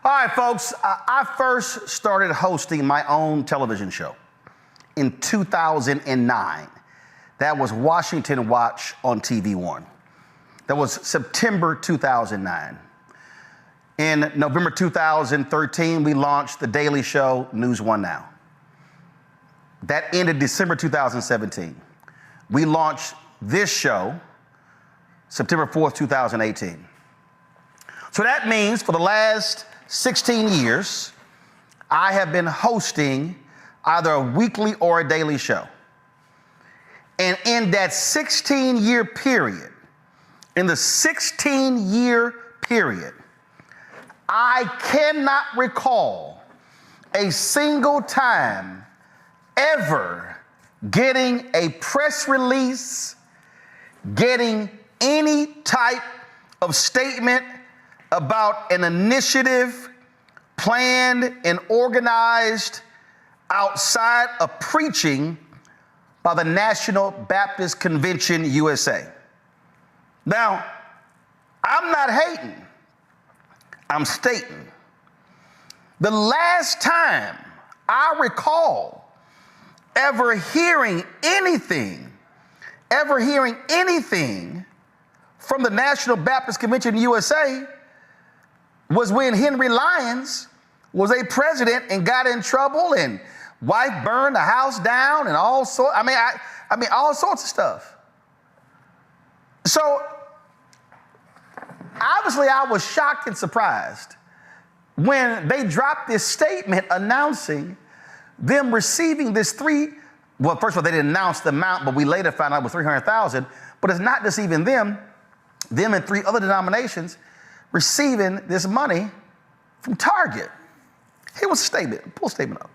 All right, folks, I first started hosting my own television show in 2009. That was Washington Watch on TV One. That was September 2009. In November 2013, we launched The Daily Show, News One Now. That ended December 2017. We launched this show September 4th, 2018. So that means for the last 16 years, I have been hosting either a weekly or a daily show. And in that 16-year period, I cannot recall a single time ever getting a press release, getting any type of statement about an initiative planned and organized outside of preaching by the National Baptist Convention USA. Now, I'm not hating, I'm stating. The last time I recall ever hearing anything from the National Baptist Convention USA was when Henry Lyons was a president and got in trouble and wife burned the house down and all sorts. I mean, all sorts of stuff. So obviously I was shocked and surprised when they dropped this statement announcing them receiving this well, first of all, they didn't announce the amount, but we later found out it was $300,000. But it's not just even them and 3 other denominations receiving this money from Target. Here was a statement. Pull the statement up.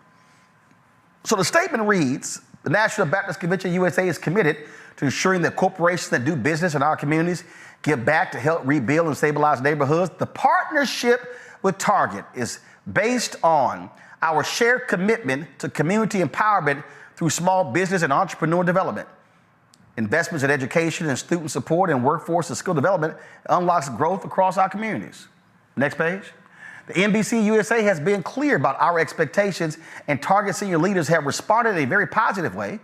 So the statement reads, the National Baptist Convention USA is committed to ensuring that corporations that do business in our communities give back to help rebuild and stabilize neighborhoods. The partnership with Target is based on our shared commitment to community empowerment through small business and entrepreneur development. Investments in education and student support and workforce and skill development unlocks growth across our communities. Next page. The NBC USA has been clear about our expectations, and Target senior leaders have responded in a very positive way.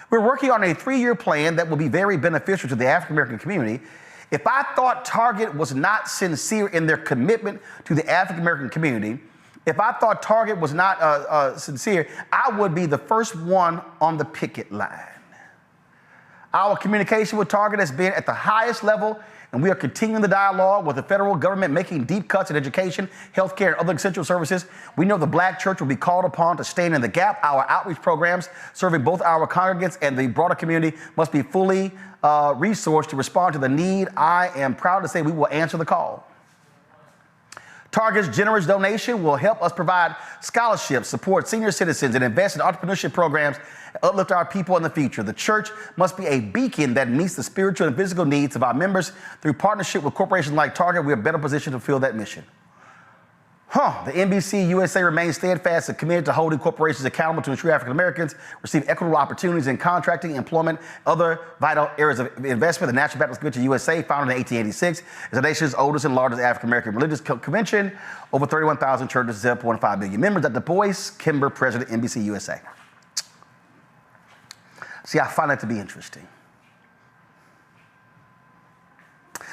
We're working on a 3-year plan that will be very beneficial to the African American community. If I thought Target was not sincere in their commitment to the African American community, if I thought Target was not sincere, I would be the first one on the picket line. Our communication with Target has been at the highest level, and we are continuing the dialogue with the federal government, making deep cuts in education, healthcare, and other essential services. We know the Black church will be called upon to stand in the gap. Our outreach programs serving both our congregants and the broader community must be fully resourced to respond to the need. I am proud to say we will answer the call. Target's generous donation will help us provide scholarships, support senior citizens, and invest in entrepreneurship programs and uplift our people in the future. The church must be a beacon that meets the spiritual and physical needs of our members. Through partnership with corporations like Target, we are better positioned to fulfill that mission. The NBC USA remains steadfast and committed to holding corporations accountable to ensure African Americans receive equitable opportunities in contracting, employment, other vital areas of investment. The National Baptist Convention USA, founded in 1886, is the nation's oldest and largest African American religious convention. Over 31,000 churches, 7.5 million members. At Du Bois, Kimber, President, NBC USA. See, I find that to be interesting.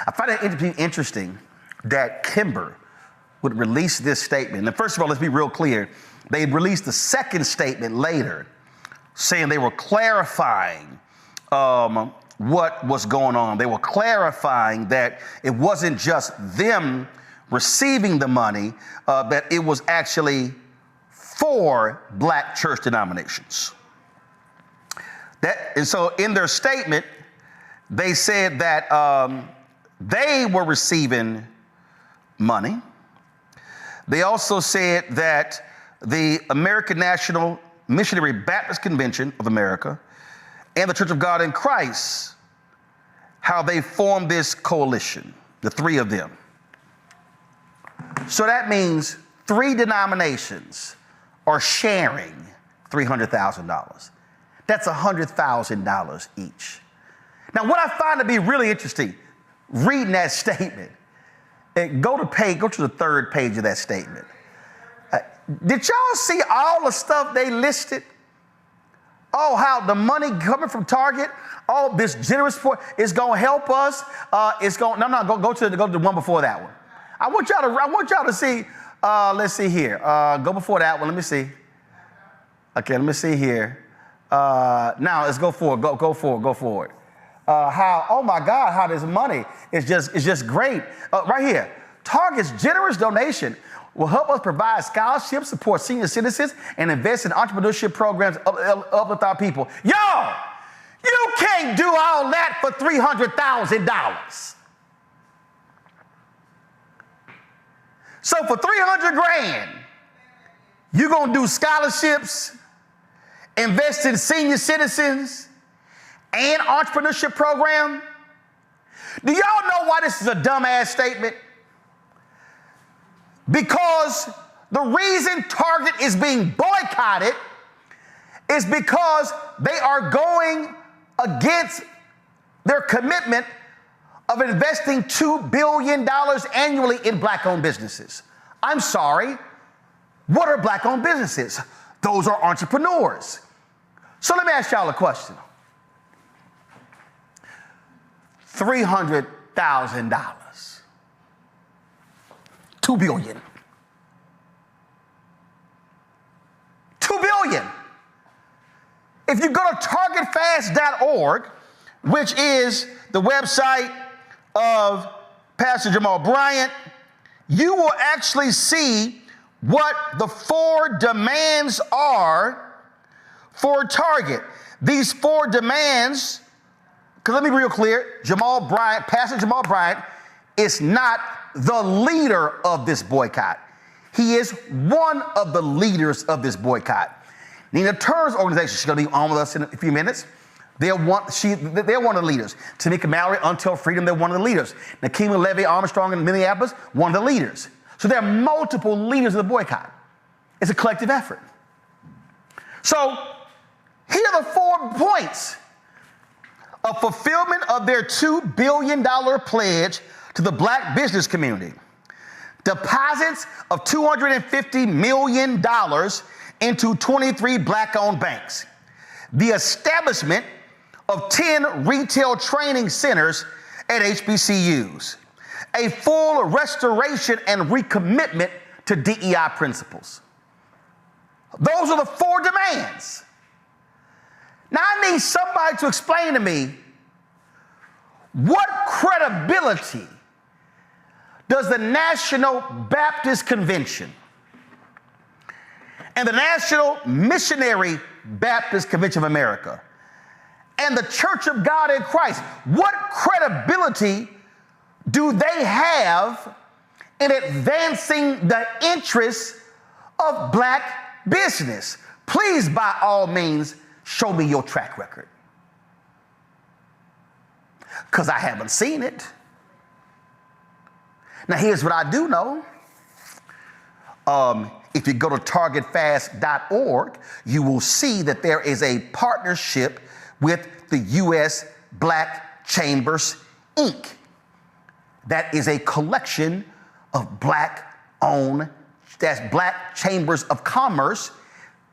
I find it to be interesting that Kimber would release this statement. And first of all, let's be real clear. They released the second statement later, saying they were clarifying what was going on. They were clarifying that it wasn't just them receiving the money, that it was actually for Black church denominations. And so in their statement, they said that they were receiving money. They also said that the American National Missionary Baptist Convention of America and the Church of God in Christ, how they formed this coalition, the 3 of them. So that means 3 denominations are sharing $300,000. That's $100,000 each. Now, what I find to be really interesting, reading that statement, go to the 3rd page of that statement. Did y'all see all the stuff they listed? Oh, how the money coming from Target, all this generous support is going to help us. Go to the one before that one. I want y'all to see. Let's see here. Go before that one. Let me see. Okay, let me see here. Now let's go forward. Go forward. How? Oh my God! How this money is just great. Right here, Target's generous donation will help us provide scholarships, support senior citizens, and invest in entrepreneurship programs uplift our people. Y'all, you can't do all that for $300,000. So for 300 grand, you're going to do scholarships, invest in senior citizens, and entrepreneurship program? Do y'all know why this is a dumbass statement? Because the reason Target is being boycotted is because they are going against their commitment of investing $2 billion annually in black-owned businesses. I'm sorry, what are black-owned businesses? Those are entrepreneurs. So let me ask y'all a question. $300,000. $2 billion. $2 billion. If you go to targetfast.org, which is the website of Pastor Jamal Bryant, you will actually see what the 4 demands are for Target. These 4 demands, because let me be real clear, Pastor Jamal Bryant is not the leader of this boycott. He is one of the leaders of this boycott. Nina Turner's organization, she's going to be on with us in a few minutes. They're one of the leaders. Tamika Mallory, Until Freedom, they're one of the leaders. Nakima Levy Armstrong in Minneapolis, one of the leaders. So there are multiple leaders of the boycott. It's a collective effort. So here are the 4 points of fulfillment of their $2 billion pledge to the black business community. Deposits of $250 million into 23 black-owned banks. The establishment of 10 retail training centers at HBCUs. A full restoration and recommitment to DEI principles. Those are the 4 demands. Now I need somebody to explain to me, what credibility does the National Baptist Convention and the National Missionary Baptist Convention of America and the Church of God in Christ, what credibility do they have in advancing the interests of black business? Please, by all means, show me your track record. Because I haven't seen it. Now, here's what I do know. If you go to targetfast.org, you will see that there is a partnership with the U.S. Black Chambers, Inc. That is a collection of black-owned, that's black chambers of commerce,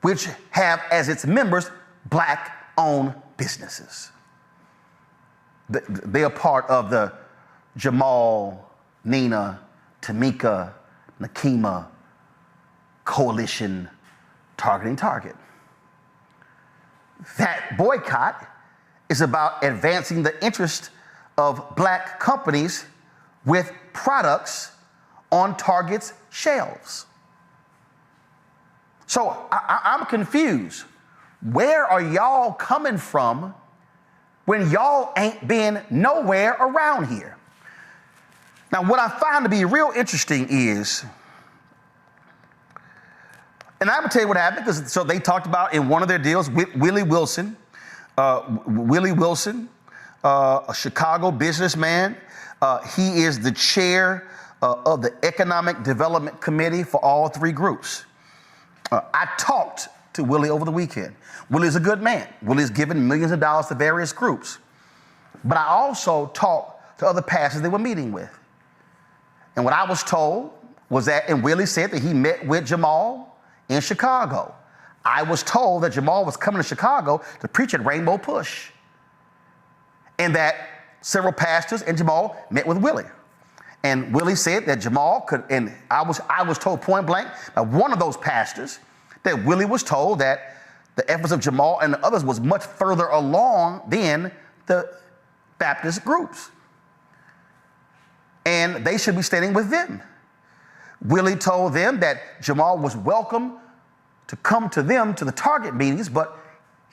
which have as its members black-owned businesses. They are part of the Jamal, Nina, Tamika, Nakima coalition targeting Target. That boycott is about advancing the interest of black companies with products on Target's shelves. So I'm confused. Where are y'all coming from when y'all ain't been nowhere around here? Now, what I found to be real interesting is, and I'm gonna tell you what happened, because so they talked about in one of their deals, Willie Wilson, a Chicago businessman. He is the chair of the Economic Development Committee for all 3 groups. I talked to Willie over the weekend. Willie's a good man. Willie's given millions of dollars to various groups. But I also talked to other pastors they were meeting with. And what I was told was that, and Willie said that he met with Jamal in Chicago. I was told that Jamal was coming to Chicago to preach at Rainbow Push, and that several pastors and Jamal met with Willie. And Willie said that Jamal could, and I was told point blank by one of those pastors that Willie was told that the efforts of Jamal and the others was much further along than the Baptist groups, and they should be standing with them. Willie told them that Jamal was welcome to come to them to the target meetings, but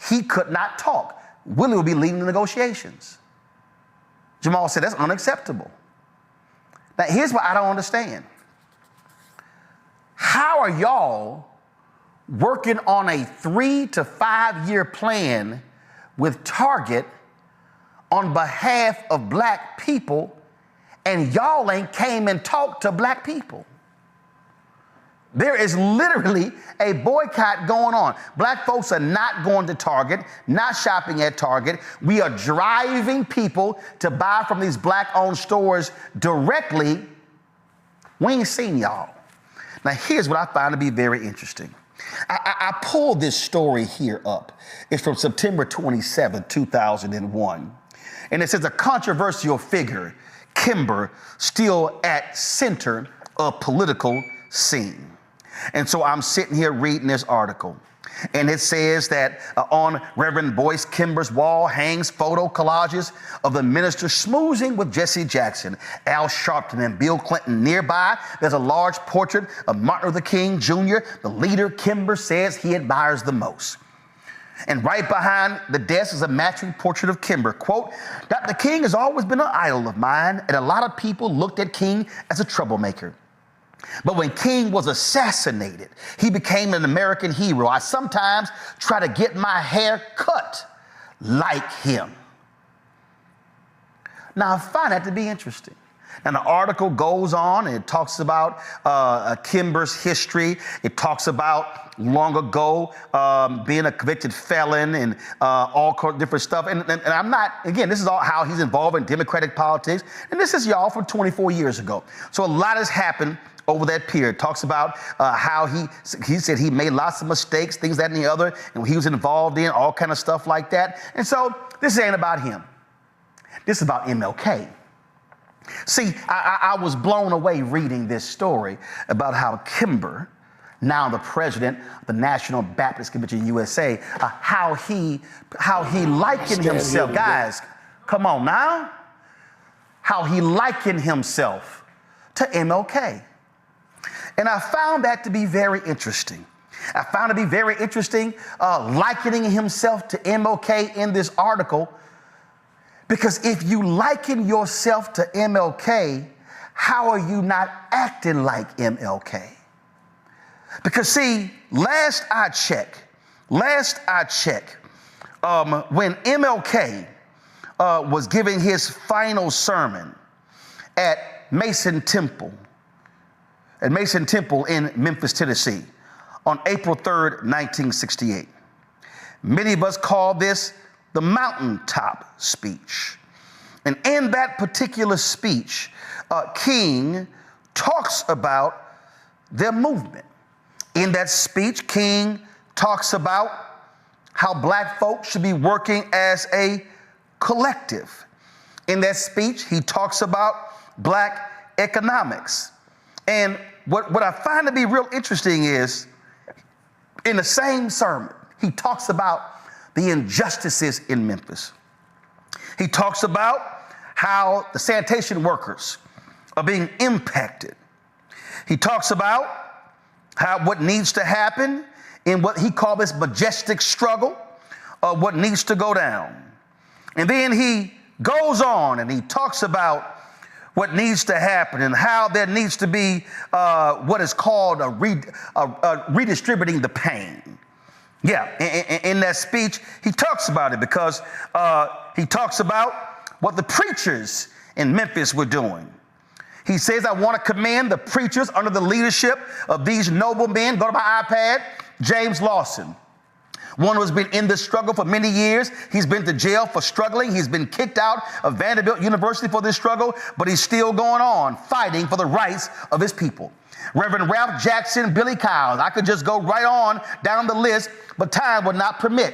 he could not talk. Willie would be leading the negotiations. Jamal said, that's unacceptable. Now, here's what I don't understand. How are y'all working on a 3 to 5 year plan with Target on behalf of black people, and y'all ain't came and talked to black people? There is literally a boycott going on. Black folks are not going to Target, not shopping at Target. We are driving people to buy from these black-owned stores directly. We ain't seen y'all. Now, here's what I find to be very interesting. I pulled this story here up. It's from September 27, 2001. And it says a controversial figure, Kimber, still at center of political scene. And so I'm sitting here reading this article, and it says that on Reverend Boyce Kimber's wall hangs photo collages of the minister schmoozing with Jesse Jackson, Al Sharpton, and Bill Clinton. Nearby, there's a large portrait of Martin Luther King Jr., the leader Kimber says he admires the most. And right behind the desk is a matching portrait of Kimber. Quote, Dr. King has always been an idol of mine, and a lot of people looked at King as a troublemaker. But when King was assassinated, he became an American hero. I sometimes try to get my hair cut like him. Now, I find that to be interesting. And the article goes on and it talks about Kimber's history. It talks about long ago being a convicted felon and all different stuff. And I'm not, again, this is all how he's involved in Democratic politics. And this is y'all from 24 years ago. So a lot has happened over that period. Talks about how he said he made lots of mistakes, things that and the other, and he was involved in all kind of stuff like that. And so this ain't about him. This is about MLK. See, I was blown away reading this story about how Kimber, now the president of the National Baptist Convention USA, how he likened himself. Guys, come on now. How he likened himself to MLK. And I found that to be very interesting. I found it to be very interesting likening himself to MLK in this article, because if you liken yourself to MLK, how are you not acting like MLK? Because see, last I checked, when MLK was giving his final sermon at Mason Temple in Memphis, Tennessee, on April 3rd, 1968. Many of us call this the mountaintop speech. And in that particular speech, King talks about their movement. In that speech, King talks about how black folks should be working as a collective. In that speech, he talks about black economics. And what I find to be real interesting is, in the same sermon, he talks about the injustices in Memphis. He talks about how the sanitation workers are being impacted. He talks about how what needs to happen in what he called this majestic struggle, what needs to go down. And then he goes on and he talks about what needs to happen and how there needs to be what is called redistributing the pain. Yeah, in that speech, he talks about it because he talks about what the preachers in Memphis were doing. He says, I want to commend the preachers under the leadership of these noble men. Go to my iPad, James Lawson. One who's been in this struggle for many years. He's been to jail for struggling. He's been kicked out of Vanderbilt University for this struggle, but he's still going on fighting for the rights of his people. Reverend Ralph Jackson, Billy Kyles. I could just go right on down the list, but time would not permit.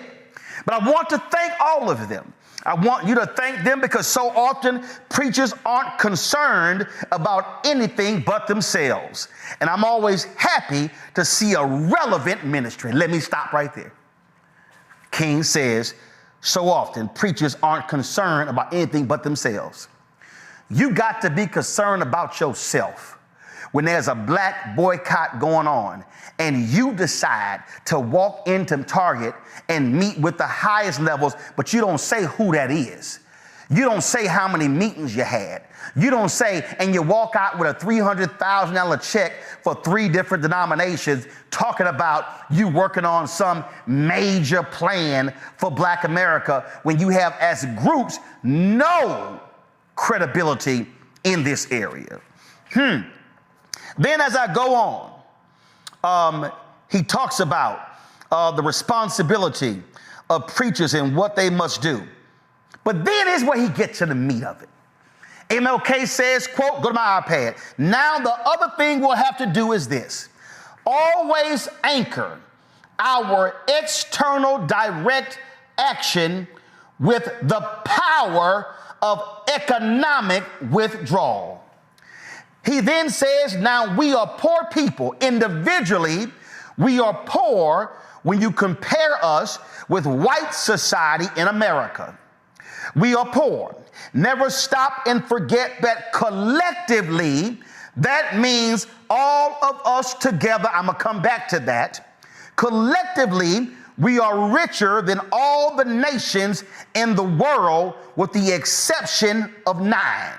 But I want to thank all of them. I want you to thank them because so often preachers aren't concerned about anything but themselves. And I'm always happy to see a relevant ministry. Let me stop right there. King says, so often preachers aren't concerned about anything but themselves. You got to be concerned about yourself. When there's a black boycott going on and you decide to walk into Target and meet with the highest levels, but you don't say who that is. You don't say how many meetings you had. You don't say, and you walk out with a $300,000 check for 3 different denominations talking about you working on some major plan for Black America when you have, as groups, no credibility in this area. Then as I go on, he talks about the responsibility of preachers and what they must do. But then is where he gets to the meat of it. MLK says, quote, go to my iPad. Now the other thing we'll have to do is this. Always anchor our external direct action with the power of economic withdrawal. He then says, now we are poor people. Individually, we are poor when you compare us with white society in America. We are poor. Never stop and forget that collectively, that means all of us together. I'm going to come back to that. Collectively, we are richer than all the nations in the world with the exception of 9.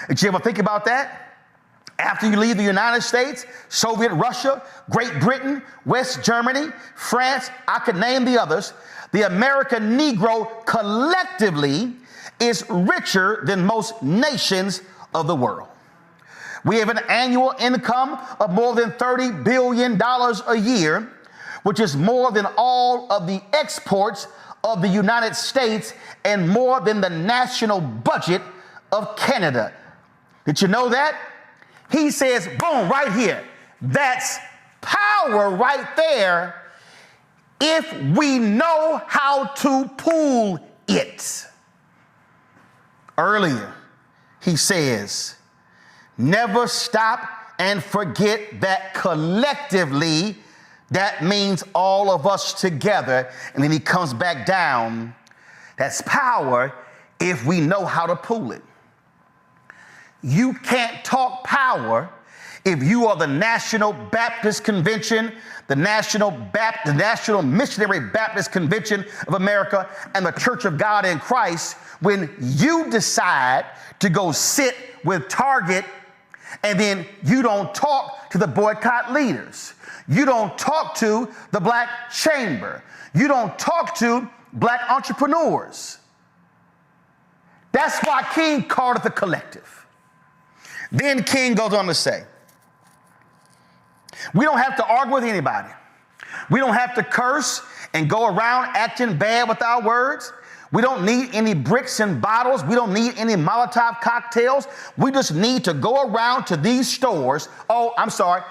Did you ever think about that? After you leave the United States, Soviet Russia, Great Britain, West Germany, France, I could name the others, the American Negro collectively is richer than most nations of the world. We have an annual income of more than $30 billion a year, which is more than all of the exports of the United States and more than the national budget of Canada. Did you know that? He says, boom, right here. That's power right there if we know how to pool it. Earlier, he says, never stop and forget that collectively, that means all of us together. And then he comes back down. That's power if we know how to pool it. You can't talk power if you are the National Baptist Convention, the National Missionary Baptist Convention of America, and the Church of God in Christ, when you decide to go sit with Target and then you don't talk to the boycott leaders. You don't talk to the Black Chamber. You don't talk to Black entrepreneurs. That's why King called it the collective. Then King goes on to say, we don't have to argue with anybody. We don't have to curse and go around acting bad with our words. We don't need any bricks and bottles. We don't need any Molotov cocktails. We just need to go around to these stores. Oh, I'm sorry.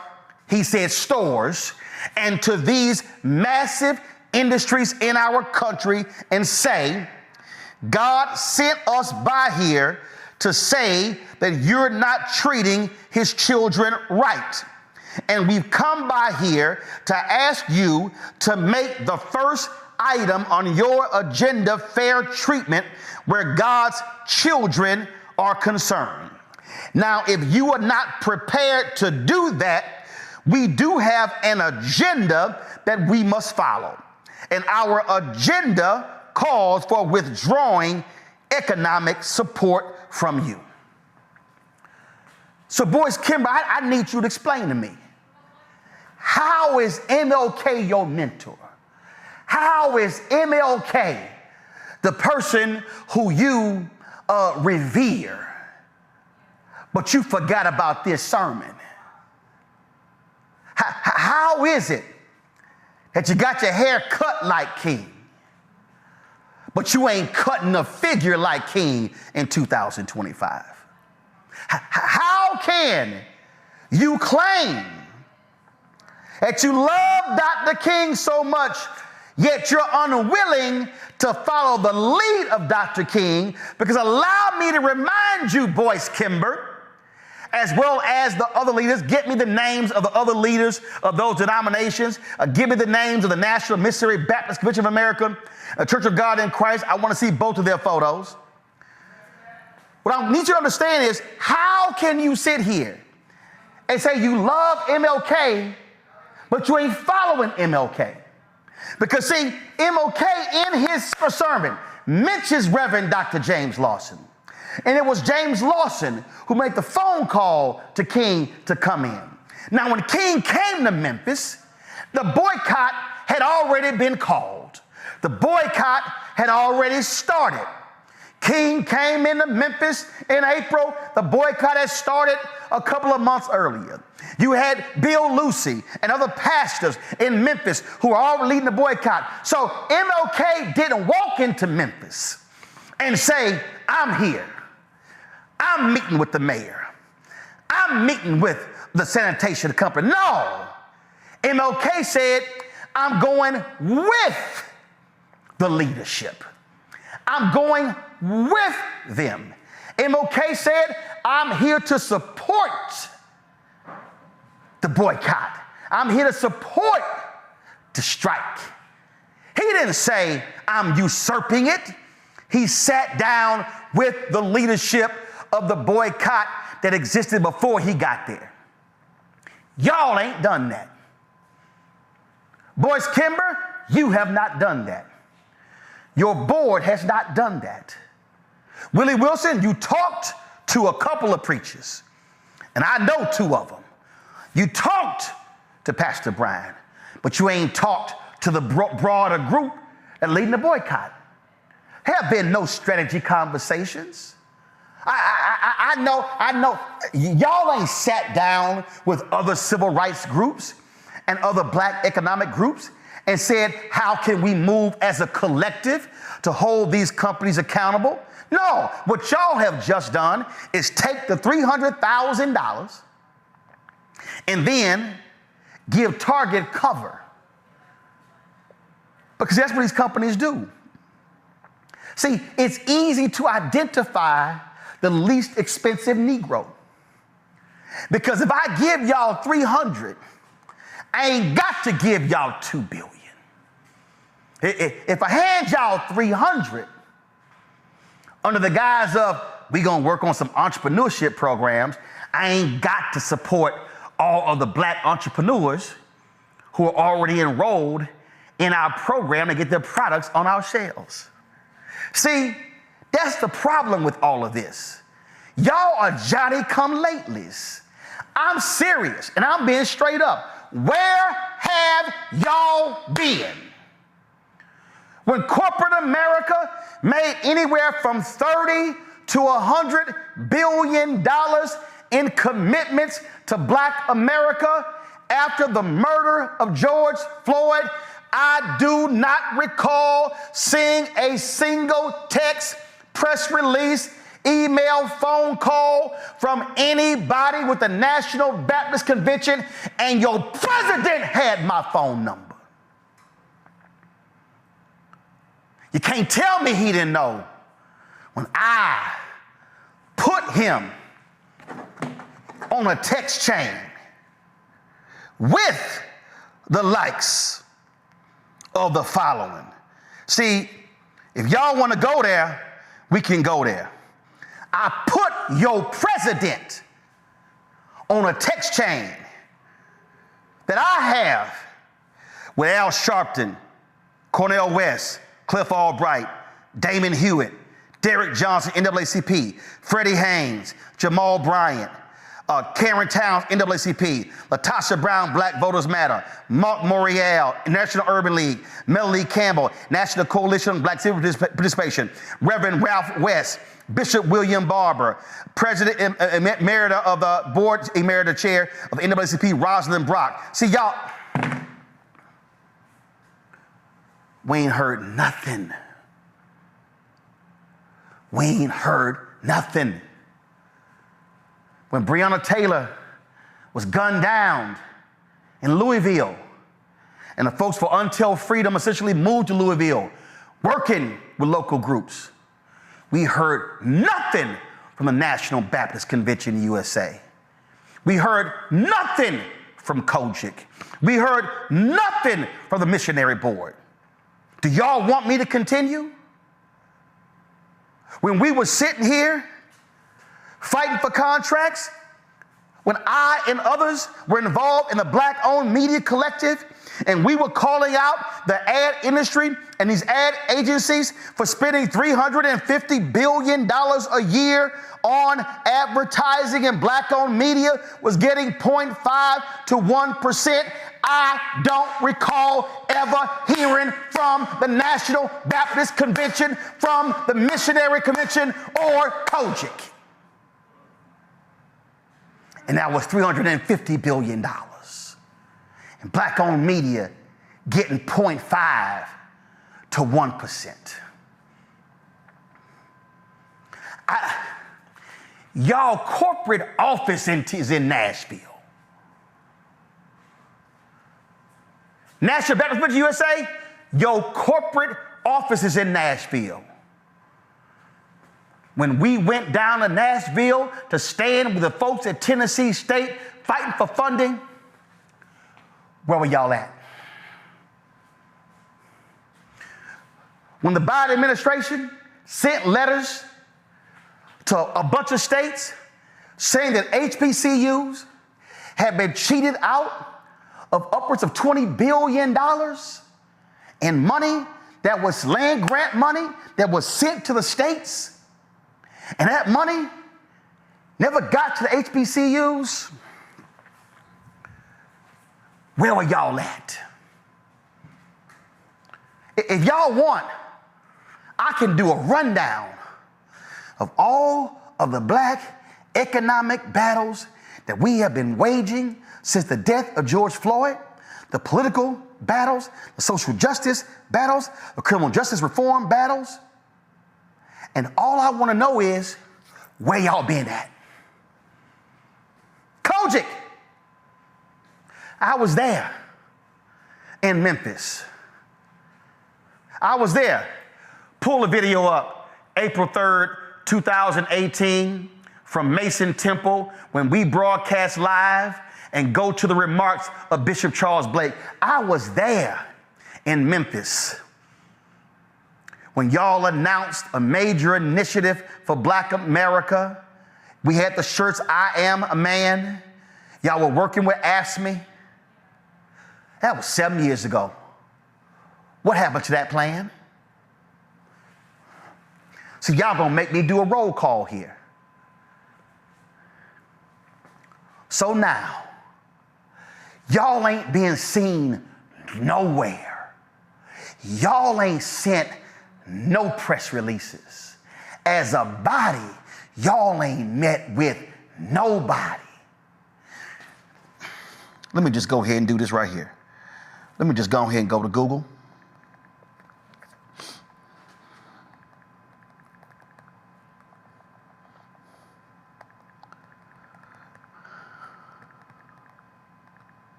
He said stores, and to these massive industries in our country and say, God sent us by here to say that you're not treating his children right. And we've come by here to ask you to make the first item on your agenda fair treatment where God's children are concerned. Now, if you are not prepared to do that, we do have an agenda that we must follow. And our agenda calls for withdrawing economic support from you. So, boys, Kimber, I need you to explain to me, how is MLK your mentor? How is MLK the person who you revere, but you forgot about this sermon? How is it that you got your hair cut like King, but you ain't cutting a figure like King in 2025? How can You claim that you love Dr. King so much, yet you're unwilling to follow the lead of Dr. King, because allow me to remind you, Boyce Kimber, as well as the other leaders, get me the names of the other leaders of those denominations. Give me the names of the National Missionary Baptist Convention of America, Church of God in Christ. I want to see both of their photos. What I need you to understand is, how can you sit here and say you love MLK, but you ain't following MLK? Because see, MLK in his sermon mentions Reverend Dr. James Lawson. And it was James Lawson who made the phone call to King to come in. Now, when King came to Memphis, the boycott had already been called. The boycott had already started. King came into Memphis in April. The boycott had started a couple of months earlier. You had Bill Lucy and other pastors in Memphis who were all leading the boycott. So MLK didn't walk into Memphis and say, I'm here. I'm meeting with the mayor. I'm meeting with the sanitation company. No. MLK said, I'm going with the leadership. I'm going with them. MLK said, I'm here to support the boycott. I'm here to support the strike. He didn't say, I'm usurping it. He sat down with the leadership of the boycott that existed before he got there. Y'all ain't done that. Boyce Kimber, you have not done that. Your board has not done that. Willie Wilson, you talked to a couple of preachers, and I know two of them. You talked to Pastor Bryant, but you ain't talked to the broader group that leading the boycott. Have been no strategy conversations. I know, y'all ain't sat down with other civil rights groups and other black economic groups and said, how can we move as a collective to hold these companies accountable? No, what y'all have just done is take the $300,000 and then give Target cover. Because that's what these companies do. See, it's easy to identify the least expensive Negro. Because if I give y'all 300, I ain't got to give y'all 2 billion. If I hand y'all 300 under the guise of we gonna work on some entrepreneurship programs, I ain't got to support all of the black entrepreneurs who are already enrolled in our program to get their products on our shelves. See, that's the problem with all of this. Y'all are Johnny-come-latelys. I'm serious, and I'm being straight up. Where have y'all been when corporate America made anywhere from $30 to $100 billion in commitments to black America after the murder of George Floyd? I do not recall seeing a single text, press release, email, phone call from anybody with the National Baptist Convention, and your president had my phone number. You can't tell me he didn't know when I put him on a text chain with the likes of the following. See, if y'all want to go there, we can go there. I put your president on a text chain that I have with Al Sharpton, Cornel West, Cliff Albright, Damon Hewitt, Derek Johnson, NAACP, Freddie Haynes, Jamal Bryant, Karen Towns, NAACP, Latasha Brown, Black Voters Matter, Mark Morial, National Urban League, Melanie Campbell, National Coalition on Black Civil Participation, Reverend Ralph West, Bishop William Barber, President Emerita of the Board Emerita Chair of the NAACP, Rosalind Brock. See, y'all, we ain't heard nothing. We ain't heard nothing. When Breonna Taylor was gunned down in Louisville. And the folks for Until Freedom essentially moved to Louisville, working with local groups. We heard nothing from the National Baptist Convention USA. We heard nothing from Kojic. We heard nothing from the Missionary Board. Do y'all want me to continue? When we were sitting here fighting for contracts, when I and others were involved in the Black-owned media collective, and we were calling out the ad industry and these ad agencies for spending $350 billion a year on advertising, and Black-owned media was getting 0.5 to 1%. I don't recall ever hearing from the National Baptist Convention, from the Missionary Convention, or Kojic. And that was $350 billion. And Black-owned media getting 0.5 to 1%. Y'all corporate office is in Nashville. National Baptist Convention USA, your corporate office is in Nashville. When we went down to Nashville to stand with the folks at Tennessee State fighting for funding, where were y'all at? When the Biden administration sent letters to a bunch of states saying that HBCUs had been cheated out of upwards of $20 billion in money that was land grant money that was sent to the states, and that money never got to the HBCUs, where were y'all at? If y'all want, I can do a rundown of all of the Black economic battles that we have been waging since the death of George Floyd, the political battles, the social justice battles, the criminal justice reform battles. And all I want to know is, where y'all been at? Kojic. I was there in Memphis. I was there. Pull the video up, April 3rd, 2018, from Mason Temple, when we broadcast live and go to the remarks of Bishop Charles Blake. I was there in Memphis when y'all announced a major initiative for Black America. We had the shirts, I Am a Man. Y'all were working with AFSCME. That was 7 years ago. What happened to that plan? So y'all gonna make me do a roll call here. So now, y'all ain't being seen nowhere. Y'all ain't sent no press releases. As a body, y'all ain't met with nobody. Let me just go ahead and do this right here. Let me just go ahead and go to Google.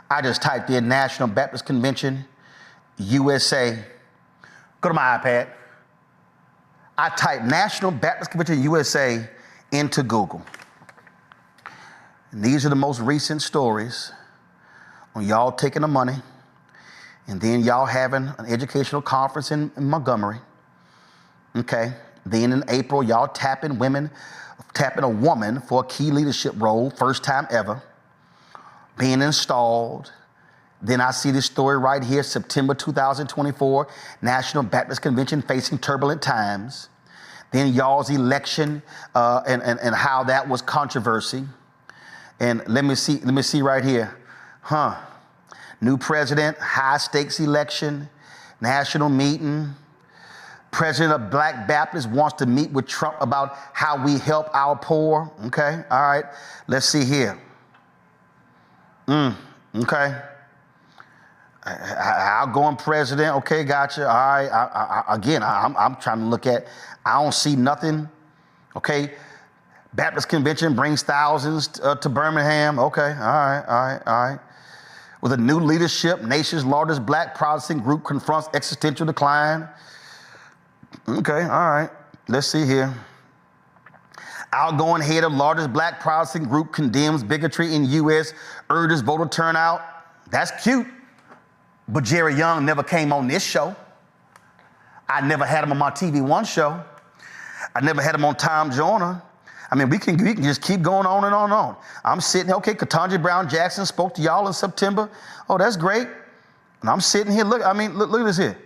I just typed in National Baptist Convention, USA. Go to my iPad. I typed National Baptist Convention, USA into Google. And these are the most recent stories on y'all taking the money and then y'all having an educational conference in Montgomery. Okay. Then in April, y'all tapping a woman for a key leadership role, first time ever, being installed. Then I see this story right here, September 2024, National Baptist Convention facing turbulent times. Then y'all's election and how that was controversy. And let me see right here. New president, high stakes election, national meeting. President of Black Baptists wants to meet with Trump about how we help our poor. Okay, all right, let's see here. Okay. outgoing president, okay, gotcha. All right, I'm trying to look at, I don't see nothing, okay. Baptist Convention brings thousands to Birmingham, okay, all right. With a new leadership, nation's largest black Protestant group confronts existential decline. Okay, all right, let's see here. Outgoing head of largest black Protestant group condemns bigotry in U.S., urges voter turnout. That's cute. But Jerry Young never came on this show. I never had him on my TV One show. I never had him on Tom Joyner. I mean, we can just keep going on and on and on. I'm sitting here, okay, Ketanji Brown Jackson spoke to y'all in September. Oh, that's great. And I'm sitting here, look at this here.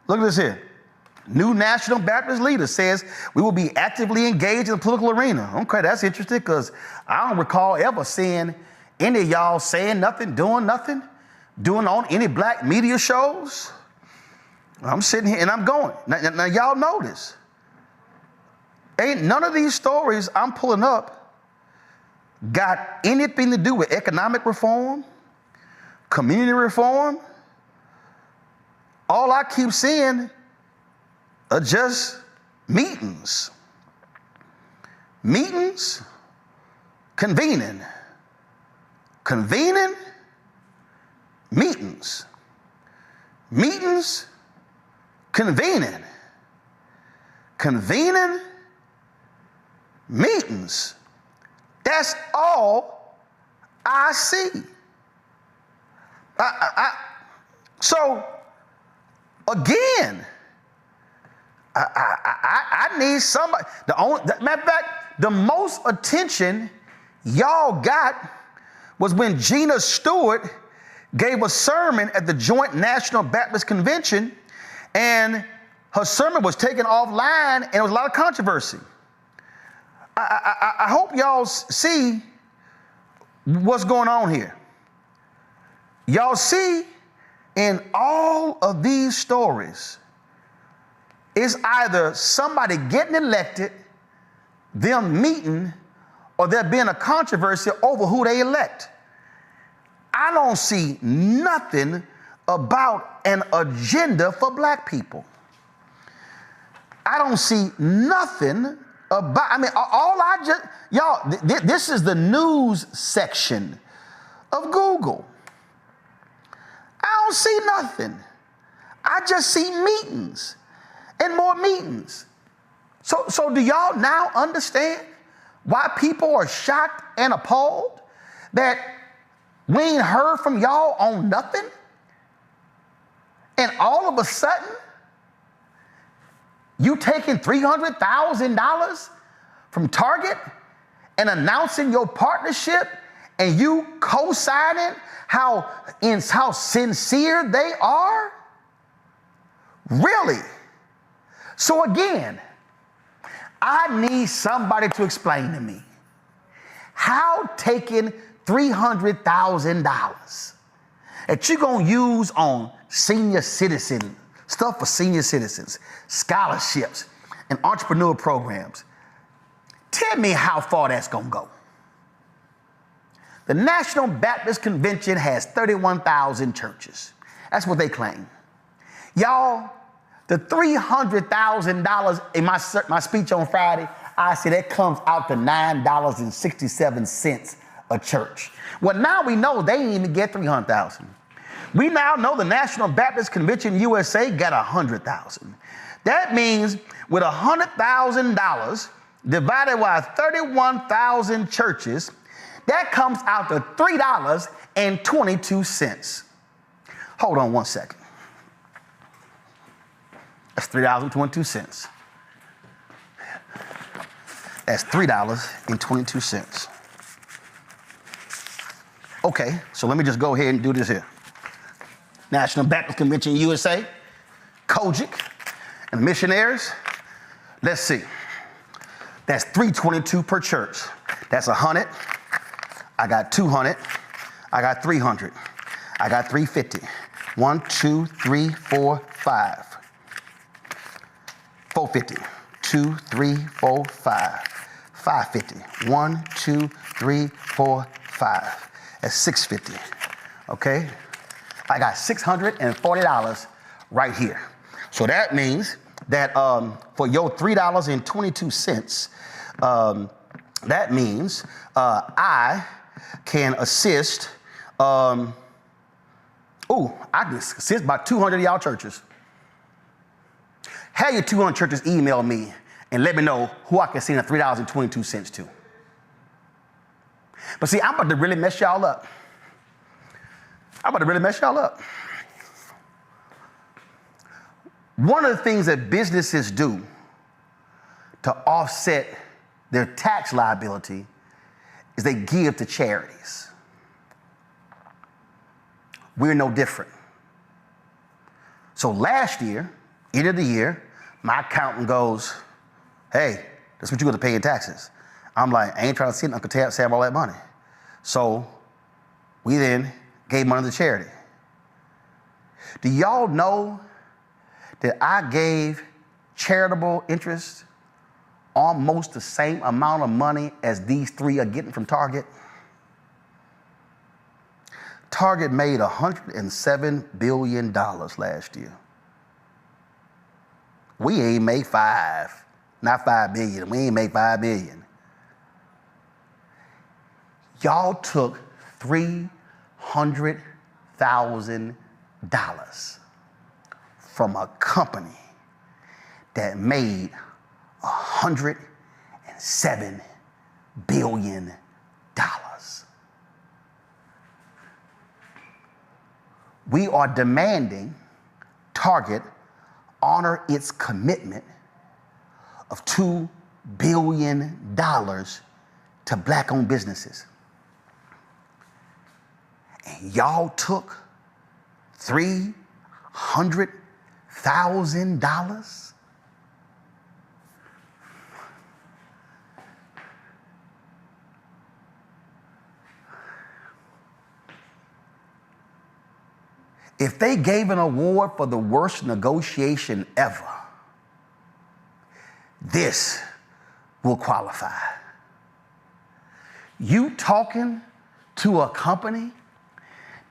Look at this here. New National Baptist leader says we will be actively engaged in the political arena. Okay, that's interesting because I don't recall ever seeing any of y'all saying nothing, doing on any black media shows. I'm sitting here and I'm going. Now y'all notice, ain't none of these stories I'm pulling up got anything to do with economic reform, community reform. All I keep seeing are just meetings, convening, meetings, convening, meetings. That's all I see. So again, I need somebody. Matter of fact, the most attention y'all got was when Gina Stewart gave a sermon at the Joint National Baptist Convention, and her sermon was taken offline, and there was a lot of controversy. I hope y'all see what's going on here. Y'all see in all of these stories, it's either somebody getting elected, them meeting, or there being a controversy over who they elect. I don't see nothing about an agenda for black people. I don't see nothing about, this is the news section of Google. I don't see nothing. I just see meetings and more meetings. So do y'all now understand why people are shocked and appalled that we ain't heard from y'all on nothing? And all of a sudden, you taking $300,000 from Target and announcing your partnership, and you co-signing how sincere they are? Really? So again, I need somebody to explain to me how taking $300,000 that you're going to use on senior citizen, stuff for senior citizens, scholarships, and entrepreneur programs. Tell me how far that's going to go. The National Baptist Convention has 31,000 churches. That's what they claim. Y'all, the $300,000 in my speech on Friday, I said that comes out to $9.67 a church. Well, now we know they didn't even get $300,000. We now know the National Baptist Convention USA got $100,000. That means with $100,000 divided by 31,000 churches, that comes out to $3.22. Hold on one second. That's $3.22. That's $3.22. Okay, so let me just go ahead and do this here. National Baptist Convention USA, Kojic, and missionaries. Let's see. That's $3.22 per church. That's 100. I got 200. I got 300. I got 350. 1, 2, 3, 4, 5. 450. 2, 3, 4, 5. 550. 1, 2, 3, 4, 5. That's 650. Okay? I got $640 right here. So that means that for your $3.22, that means I can assist, I can assist about 200 of y'all churches. Have your 200 churches email me and let me know who I can send $3.22 to. But see, I'm about to really mess y'all up. One of the things that businesses do to offset their tax liability is they give to charities. We're no different. So last year, end of the year, my accountant goes, hey, that's what you're going to pay in taxes. I'm like, I ain't trying to see Uncle Tab save all that money. So we then gave money to charity. Do y'all know that I gave charitable interest almost the same amount of money as these three are getting from Target? Target made $107 billion last year. We ain't made not 5 billion. We ain't made 5 billion. Y'all took $300,000 from a company that made $107 billion. We are demanding Target honor its commitment of $2 billion to black-owned businesses. And y'all took $300,000? If they gave an award for the worst negotiation ever, this will qualify. You talking to a company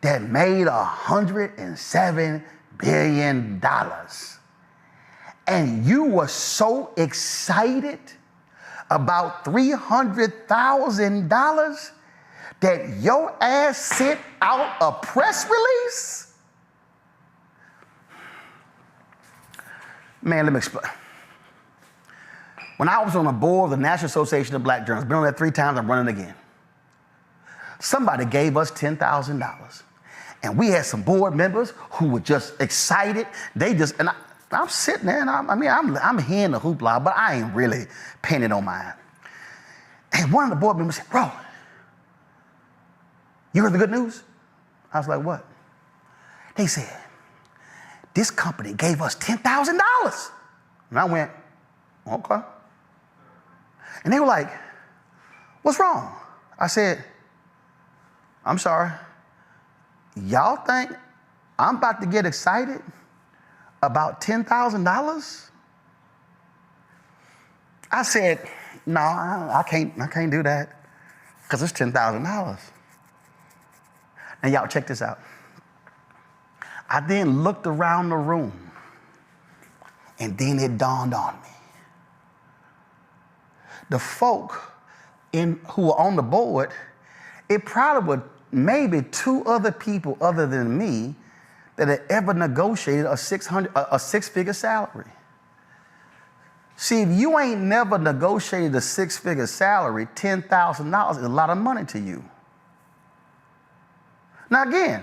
that made $107 billion, and you were so excited about $300,000 that your ass sent out a press release? Man, let me explain. When I was on the board of the National Association of Black Journalists, been on that 3 times, I'm running again. Somebody gave us $10,000. And we had some board members who were just excited. I'm sitting there and I'm hearing the hoopla, but I ain't really paying it on mine. And one of the board members said, bro, you heard the good news? I was like, what? They said, this company gave us $10,000. And I went, okay. And they were like, what's wrong? I said, I'm sorry. Y'all think I'm about to get excited about $10,000? I said, no, I can't do that because it's $10,000. And y'all check this out. I then looked around the room, and then it dawned on me. The folk who were on the board, it probably were maybe 2 other people other than me that had ever negotiated a six-figure salary. See, if you ain't never negotiated a 6-figure salary, $10,000 is a lot of money to you. Now again,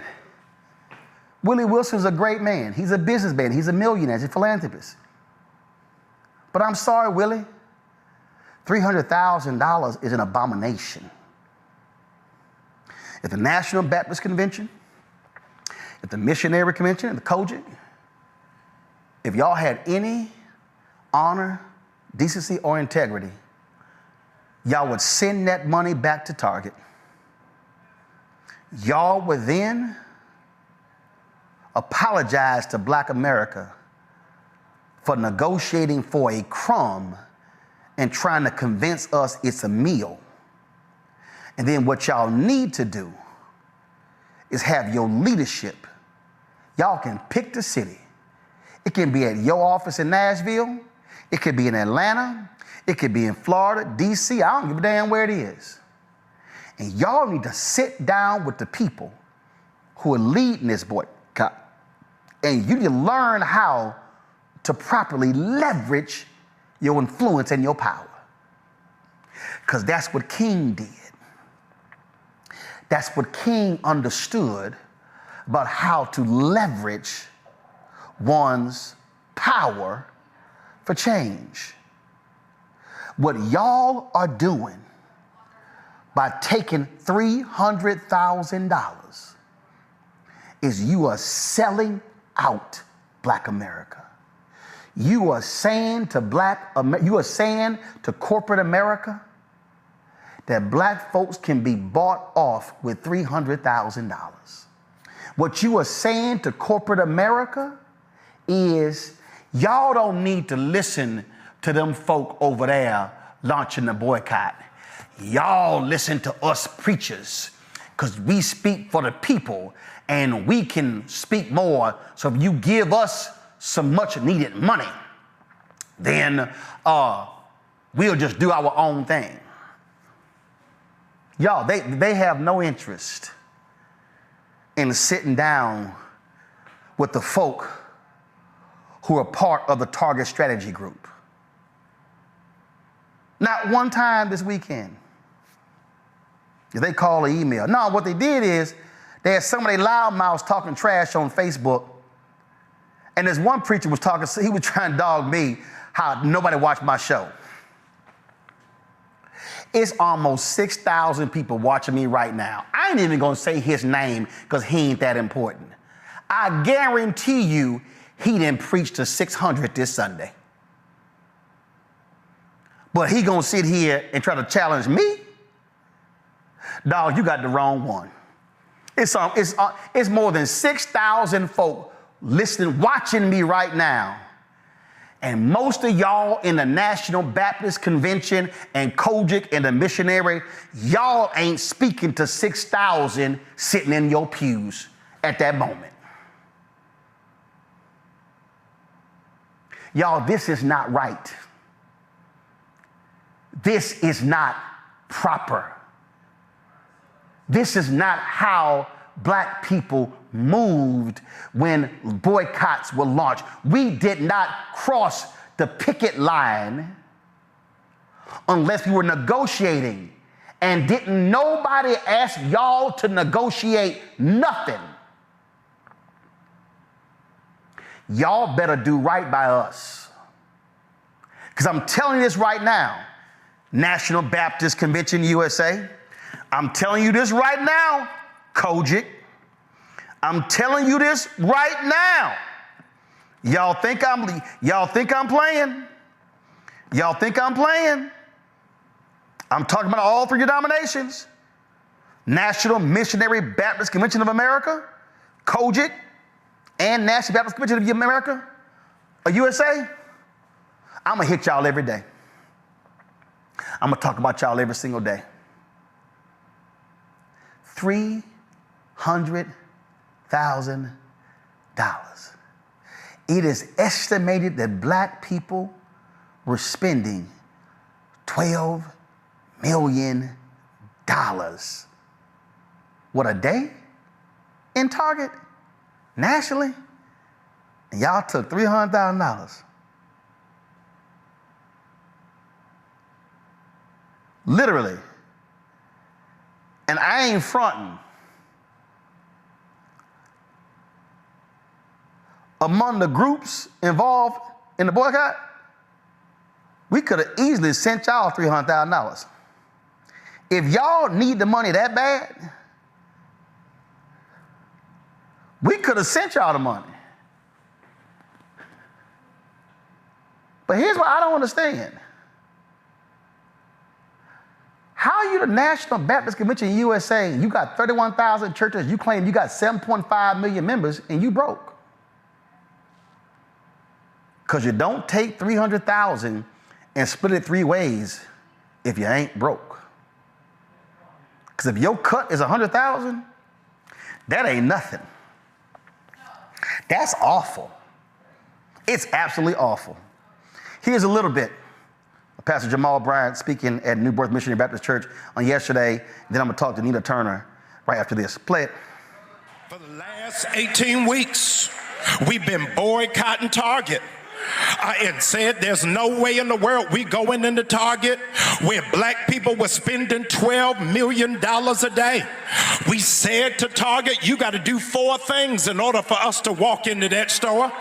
Willie Wilson's a great man. He's a businessman. He's a millionaire. He's a philanthropist. But I'm sorry, Willie, $300,000 is an abomination. At the National Baptist Convention, at the Missionary Convention, at the Kojic, if y'all had any honor, decency, or integrity, y'all would send that money back to Target. Y'all would then apologize to Black America for negotiating for a crumb and trying to convince us it's a meal. And then what y'all need to do is have your leadership Y'all can pick the city. It can be at your office in Nashville. It could be in Atlanta. It could be in Florida, D.C. I don't give a damn where it is. And y'all need to sit down with the people who are leading this boycott. And you need to learn how to properly leverage your influence and your power. Because that's what King did. That's what King understood about how to leverage one's power for change. What y'all are doing by taking $300,000 is you are selling out Black America. You are saying to corporate America that Black folks can be bought off with $300,000. What you are saying to corporate America is y'all don't need to listen to them folk over there launching the boycott. Y'all listen to us preachers because we speak for the people and we can speak more. So if you give us some much needed money, then we'll just do our own thing. Y'all, they have no interest in sitting down with the folk who are part of the Target Strategy Group. Not one time this weekend did they call or email. No, what they did is they had somebody loudmouths talking trash on Facebook, and this one preacher was talking, he was trying to dog me how nobody watched my show. It's almost 6,000 people watching me right now. I ain't even gonna say his name because he ain't that important. I guarantee you he didn't preach to 600 this Sunday. But he gonna sit here and try to challenge me? Dog, you got the wrong one. It's more than 6,000 folk listening, watching me right now. And most of y'all in the National Baptist Convention and Kojic and the missionary, y'all ain't speaking to 6,000 sitting in your pews at that moment. Y'all, this is not right. This is not proper. This is not how Black people moved when boycotts were launched. We did not cross the picket line unless we were negotiating, and didn't nobody ask y'all to negotiate nothing. Y'all better do right by us. Because I'm telling you this right now, National Baptist Convention USA, I'm telling you this right now, Kojic, I'm telling you this right now. Y'all think I'm playing? Y'all think I'm playing? I'm talking about all three denominations. National Missionary Baptist Convention of America, Kojic, and National Baptist Convention of America, or USA. I'm gonna hit y'all every day. I'm gonna talk about y'all every single day. $300,000. It is estimated that Black people were spending $12 million. What, a day in Target nationally? And y'all took $300,000. Literally. And I ain't fronting. Among the groups involved in the boycott, we could have easily sent y'all $300,000. If y'all need the money that bad, we could have sent y'all the money. But here's what I don't understand. How are you the National Baptist Convention USA, you got 31,000 churches, you claim you got 7.5 million members, and you broke? Because you don't take 300,000 and split it three ways if you ain't broke. Because if your cut is 100,000, that ain't nothing. That's awful. It's absolutely awful. Here's a little bit of Pastor Jamal Bryant speaking at New Birth Missionary Baptist Church on yesterday. Then I'm going to talk to Nina Turner right after this. Play it. For the last 18 weeks, we've been boycotting Target. And said there's no way in the world we going into Target where black people were spending $12 million a day. We said to Target, you got to do 4 things in order for us to walk into that store.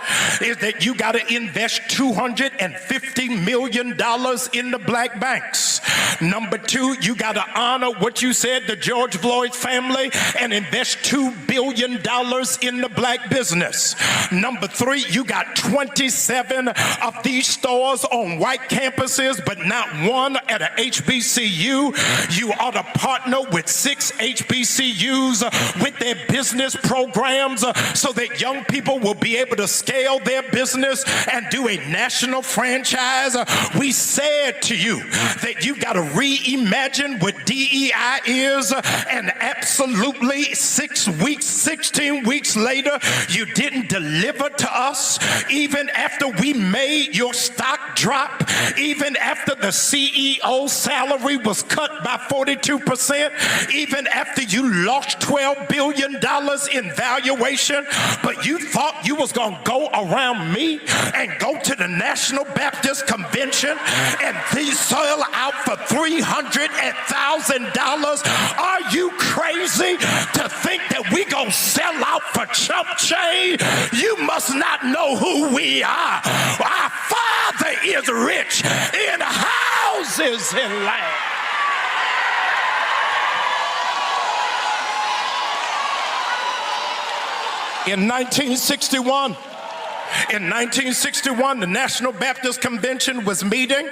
Is that you got to invest $250 million in the black banks. Number 2, you got to honor what you said to George Floyd's family and invest $2 billion in the black business. Number 3, you got 27 of these stores on white campuses, but not one at a HBCU. You ought to partner with 6 HBCUs with their business programs so that young people will be able to scale their business and do a national franchise. We said to you that you got to reimagine what DEI is, and absolutely 16 weeks later, you didn't deliver to us. Even after we made your stock drop, even after the CEO's salary was cut by 42%, even after you lost $12 billion in valuation, but you thought you was going to go around me and go to the National Baptist Convention and sell out for $300,000. Are you crazy to think that we going to sell out for chump change? You must not know who we are. Our Father is rich in houses and land. In 1961, the National Baptist Convention was meeting,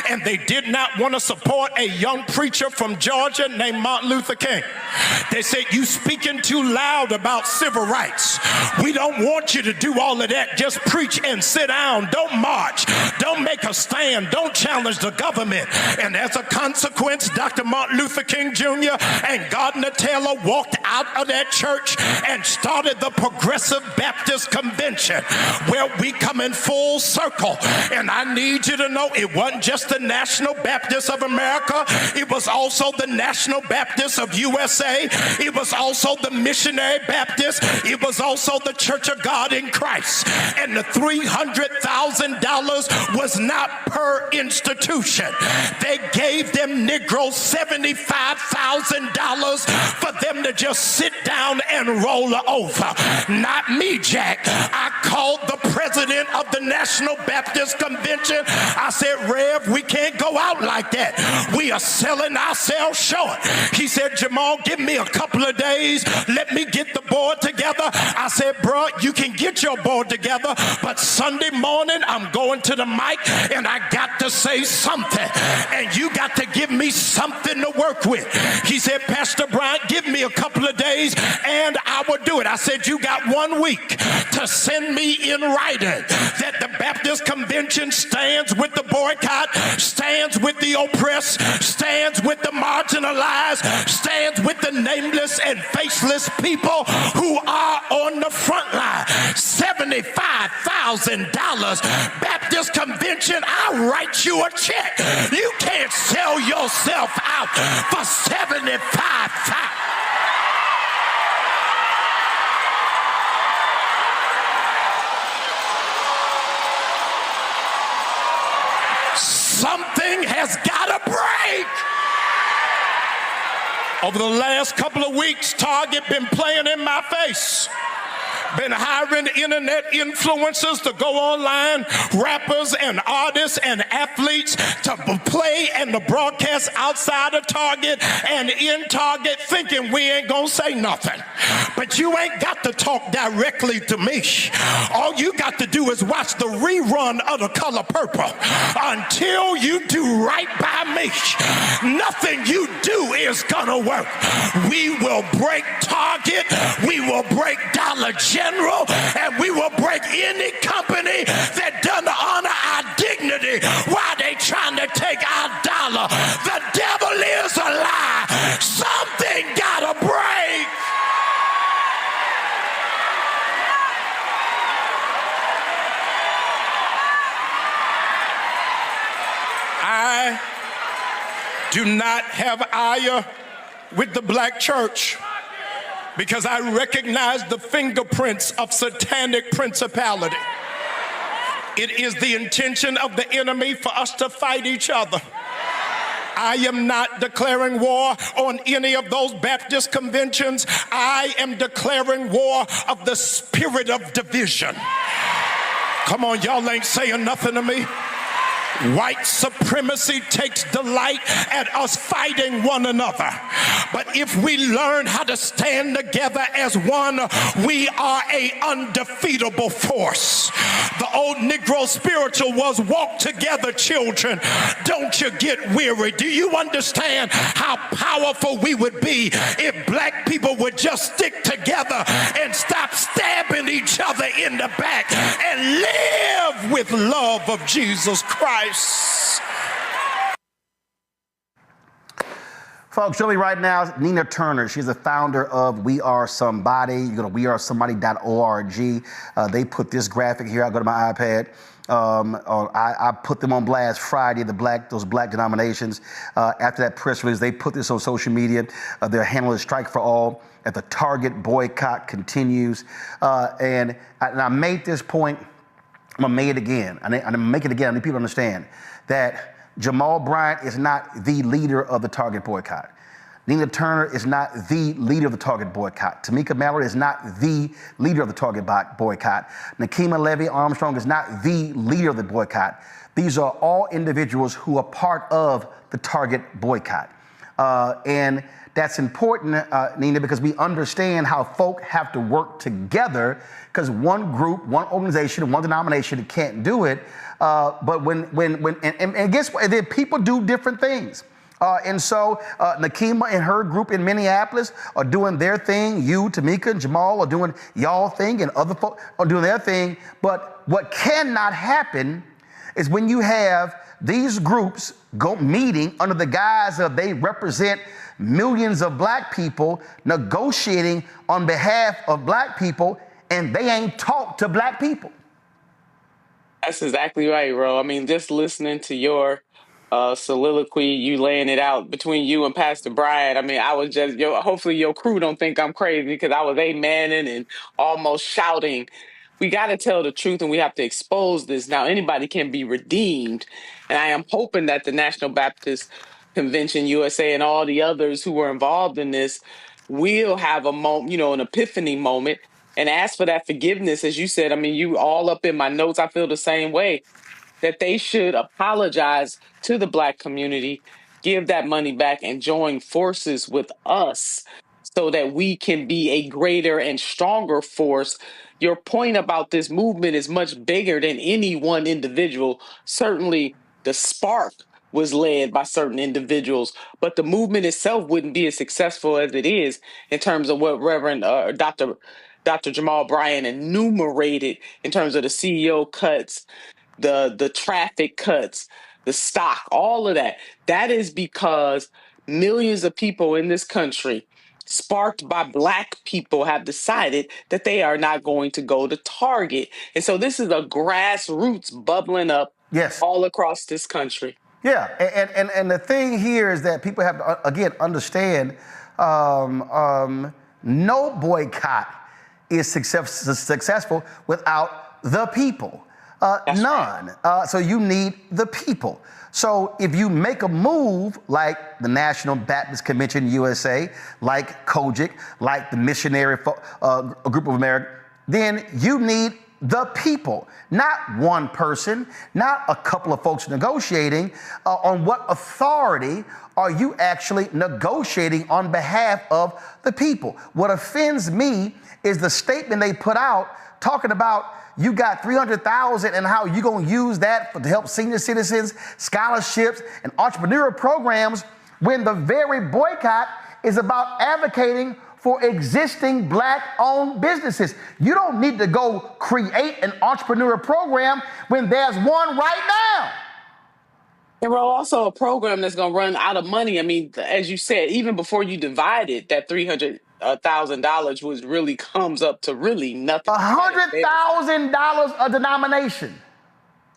and they did not want to support a young preacher from Georgia named Martin Luther King. They said, you speaking too loud about civil rights. We don't want you to do all of that. Just preach and sit down. Don't march. Don't make a stand. Don't challenge the government. And as a consequence, Dr. Martin Luther King Jr. and Gardner Taylor walked out of that church and started the Progressive Baptist Convention, where we come in full circle. And I need you to know it wasn't just the National Baptist of America. It was also the National Baptist of USA. It was also the Missionary Baptist. It was also the Church of God in Christ. And the $300,000 was not per institution. They gave them Negroes $75,000 for them to just sit down and roll over. Not me, Jack. I called the president of the National Baptist Convention. I said, Rev, we can't go out like that. We are selling ourselves short. He said, Jamal, give me a couple of days. Let me get the board together. I said, bro, you can get your board together, but Sunday morning I'm going to the mic and I got to say something. And you got to give me something to work with. He said, Pastor Bryant, give me a couple of days and I will do it. I said, you got 1 week to send me in writing that the Baptist Convention stands with the boycott, stands with the oppressed, stands with the marginalized, stands with the nameless and faceless people who are on the front line. $75,000. Baptist Convention, I'll write you a check. You can't sell yourself out for $75,000. Something has got to break. Over the last couple of weeks, Target been playing in my face. Been hiring internet influencers to go online, rappers and artists and athletes to play and to broadcast outside of Target and in Target, thinking we ain't gonna say nothing. But you ain't got to talk directly to me. All you got to do is watch the rerun of The Color Purple. Until you do right by me, nothing you do is gonna work. We will break Target, we will break Dollar General, and we will break any company that doesn't honor our dignity while they trying to take our dollar. The devil is a lie. Something gotta break. do not have ire with the black church, because I recognize the fingerprints of satanic principality. It is the intention of the enemy for us to fight each other. I am not declaring war on any of those Baptist conventions. I am declaring war of the spirit of division. Come on, y'all ain't saying nothing to me. White supremacy takes delight at us fighting one another. But if we learn how to stand together as one, we are an undefeatable force. The old Negro spiritual was walk together, children. Don't you get weary. Do you understand how powerful we would be if black people would just stick together and stop stabbing each other in the back and live with love of Jesus Christ? Folks, joining me right now is Nina Turner. She's the founder of We Are Somebody. You go to wearesomebody.org. They put this graphic here. I go to my iPad. I put them on blast Friday, those black denominations. After that press release, they put this on social media. They're handling Strike for All at the Target boycott continues. And I made this point. I'm going to make it again. I'm going to make it again. I need people to understand that Jamal Bryant is not the leader of the Target boycott. Nina Turner is not the leader of the Target boycott. Tamika Mallory is not the leader of the Target boycott. Nakima Levy Armstrong is not the leader of the boycott. These are all individuals who are part of the Target boycott. And that's important, Nina, because we understand how folk have to work together, because one group, one organization, one denomination can't do it. But and guess what? People do different things. And so Nakima and her group in Minneapolis are doing their thing. You, Tamika, and Jamal are doing y'all thing, and other folk are doing their thing. But what cannot happen is when you have these groups go meeting under the guise of they represent millions of black people negotiating on behalf of black people, and they ain't talked to black people. That's exactly right, Ro. I mean, just listening to your soliloquy, you laying it out between you and Pastor Bryant. I mean, I was just, hopefully your crew don't think I'm crazy, because I was amening and almost shouting. We got to tell the truth, and we have to expose this. Now, anybody can be redeemed. And I am hoping that the National Baptist Convention USA and all the others who were involved in this will have a moment, an epiphany moment, and ask for that forgiveness. As you said, I mean, you all up in my notes. I feel the same way, that they should apologize to the black community, give that money back, and join forces with us so that we can be a greater and stronger force. Your point about this movement is much bigger than any one individual. Certainly, the spark was led by certain individuals, but the movement itself wouldn't be as successful as it is in terms of what Reverend Dr. Jamal Bryant enumerated in terms of the CEO cuts, the traffic cuts, the stock, all of that. That is because millions of people in this country, sparked by black people, have decided that they are not going to go to Target. And so this is a grassroots bubbling up all across this country. Yeah, and the thing here is that people have to, again, understand no boycott is successful without the people. None. Right. So you need the people. So if you make a move like the National Baptist Convention USA, like COGIC, like the Missionary Group of America, then you need the people, not one person, not a couple of folks negotiating. On what authority are you actually negotiating on behalf of the people? What offends me is the statement they put out talking about you got $300,000 and how you gonna use that to help senior citizens, scholarships, and entrepreneurial programs, when the very boycott is about advocating for existing black-owned businesses. You don't need to go create an entrepreneurial program when there's one right now. And we're also a program that's going to run out of money. I mean, as you said, even before you divide it, that $300,000 was really comes up to really nothing. $100,000 a denomination.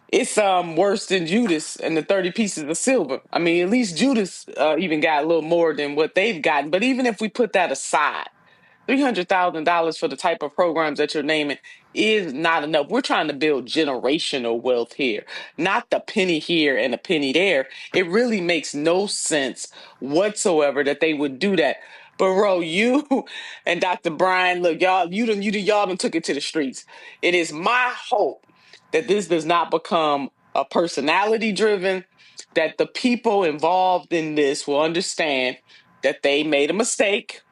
It's worse than Judas and the 30 pieces of silver. I mean, at least Judas even got a little more than what they've gotten. But even if we put that aside, $300,000 for the type of programs that you're naming is not enough. We're trying to build generational wealth here, not the penny here and a penny there. It really makes no sense whatsoever that they would do that. But Ro, you and Dr. Brian, look, y'all done took it to the streets. It is my hope that this does not become a personality driven, that the people involved in this will understand that they made a mistake,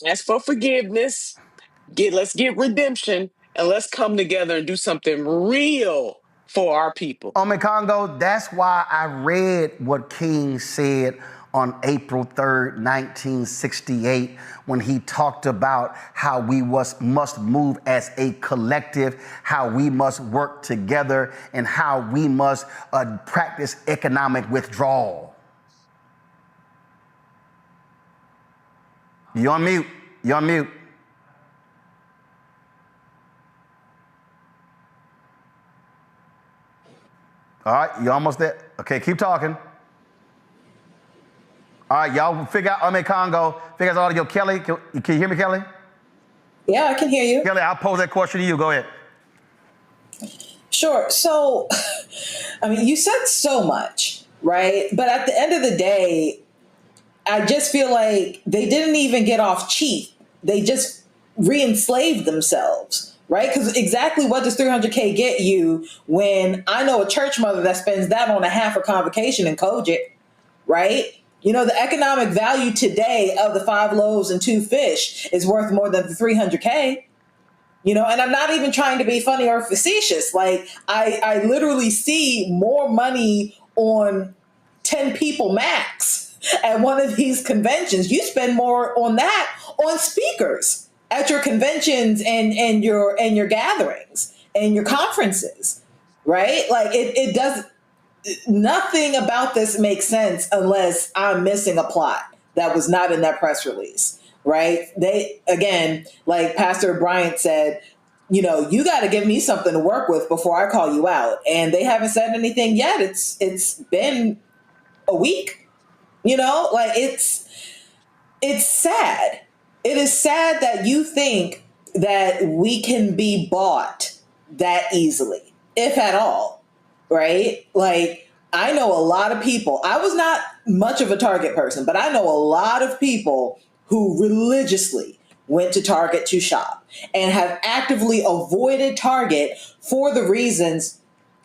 ask for forgiveness, let's get redemption, and let's come together and do something real for our people. Congo, that's why I read what King said on April 3rd, 1968, when he talked about how we must move as a collective, how we must work together, and how we must practice economic withdrawal. You're on mute. You're on mute. All right, you almost there? Okay, keep talking. All right, y'all figure out, Congo, figure out all of your Kellye. Can you hear me, Kellye? Yeah, I can hear you. Kellye, I'll pose that question to you. Go ahead. Sure. So, I mean, you said so much, right? But at the end of the day, I just feel like they didn't even get off cheap. They just re-enslaved themselves, right? Because exactly what does 300K get you when I know a church mother that spends that on a half a convocation in Kojic, right? You know, the economic value today of the 5 loaves and 2 fish is worth more than the 300K. You know, and I'm not even trying to be funny or facetious. Like, I literally see more money on 10 people max at one of these conventions. You spend more on that on speakers at your conventions and your gatherings and your conferences, right? Like, it does. Nothing about this makes sense unless I'm missing a plot that was not in that press release, right? They, again, like Pastor Bryant said, you know, you got to give me something to work with before I call you out. And they haven't said anything yet. It's been a week, you know, like it's sad. It is sad that you think that we can be bought that easily, if at all. Right? Like, I know a lot of people. I was not much of a Target person, but I know a lot of people who religiously went to Target to shop and have actively avoided Target for the reasons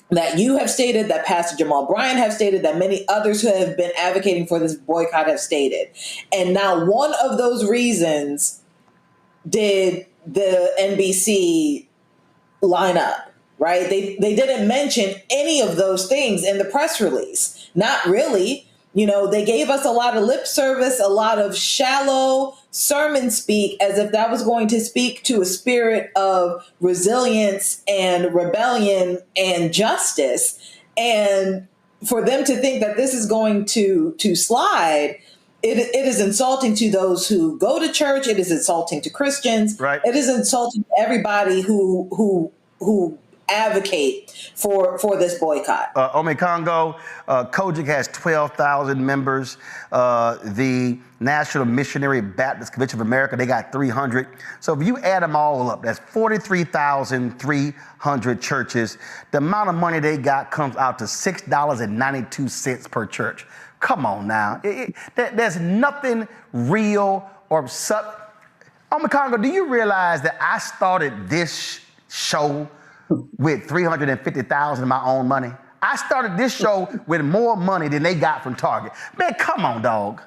that you have stated, that Pastor Jamal Bryant have stated, that many others who have been advocating for this boycott have stated. And now one of those reasons did the NBC line up. Right? They didn't mention any of those things in the press release. Not really. You know, they gave us a lot of lip service, a lot of shallow sermon speak, as if that was going to speak to a spirit of resilience and rebellion and justice. And for them to think that this is going to slide, it is insulting to those who go to church. It is insulting to Christians. Right. It is insulting to everybody who advocate for this boycott. Congo, Kojic has 12,000 members. The National Missionary Baptist Convention of America, they got 300. So if you add them all up, that's 43,300 churches. The amount of money they got comes out to $6.92 per church. Come on now. There's nothing real or Congo, do you realize that I started this show with $350,000 of my own money? I started this show with more money than they got from Target. Man, come on, dog.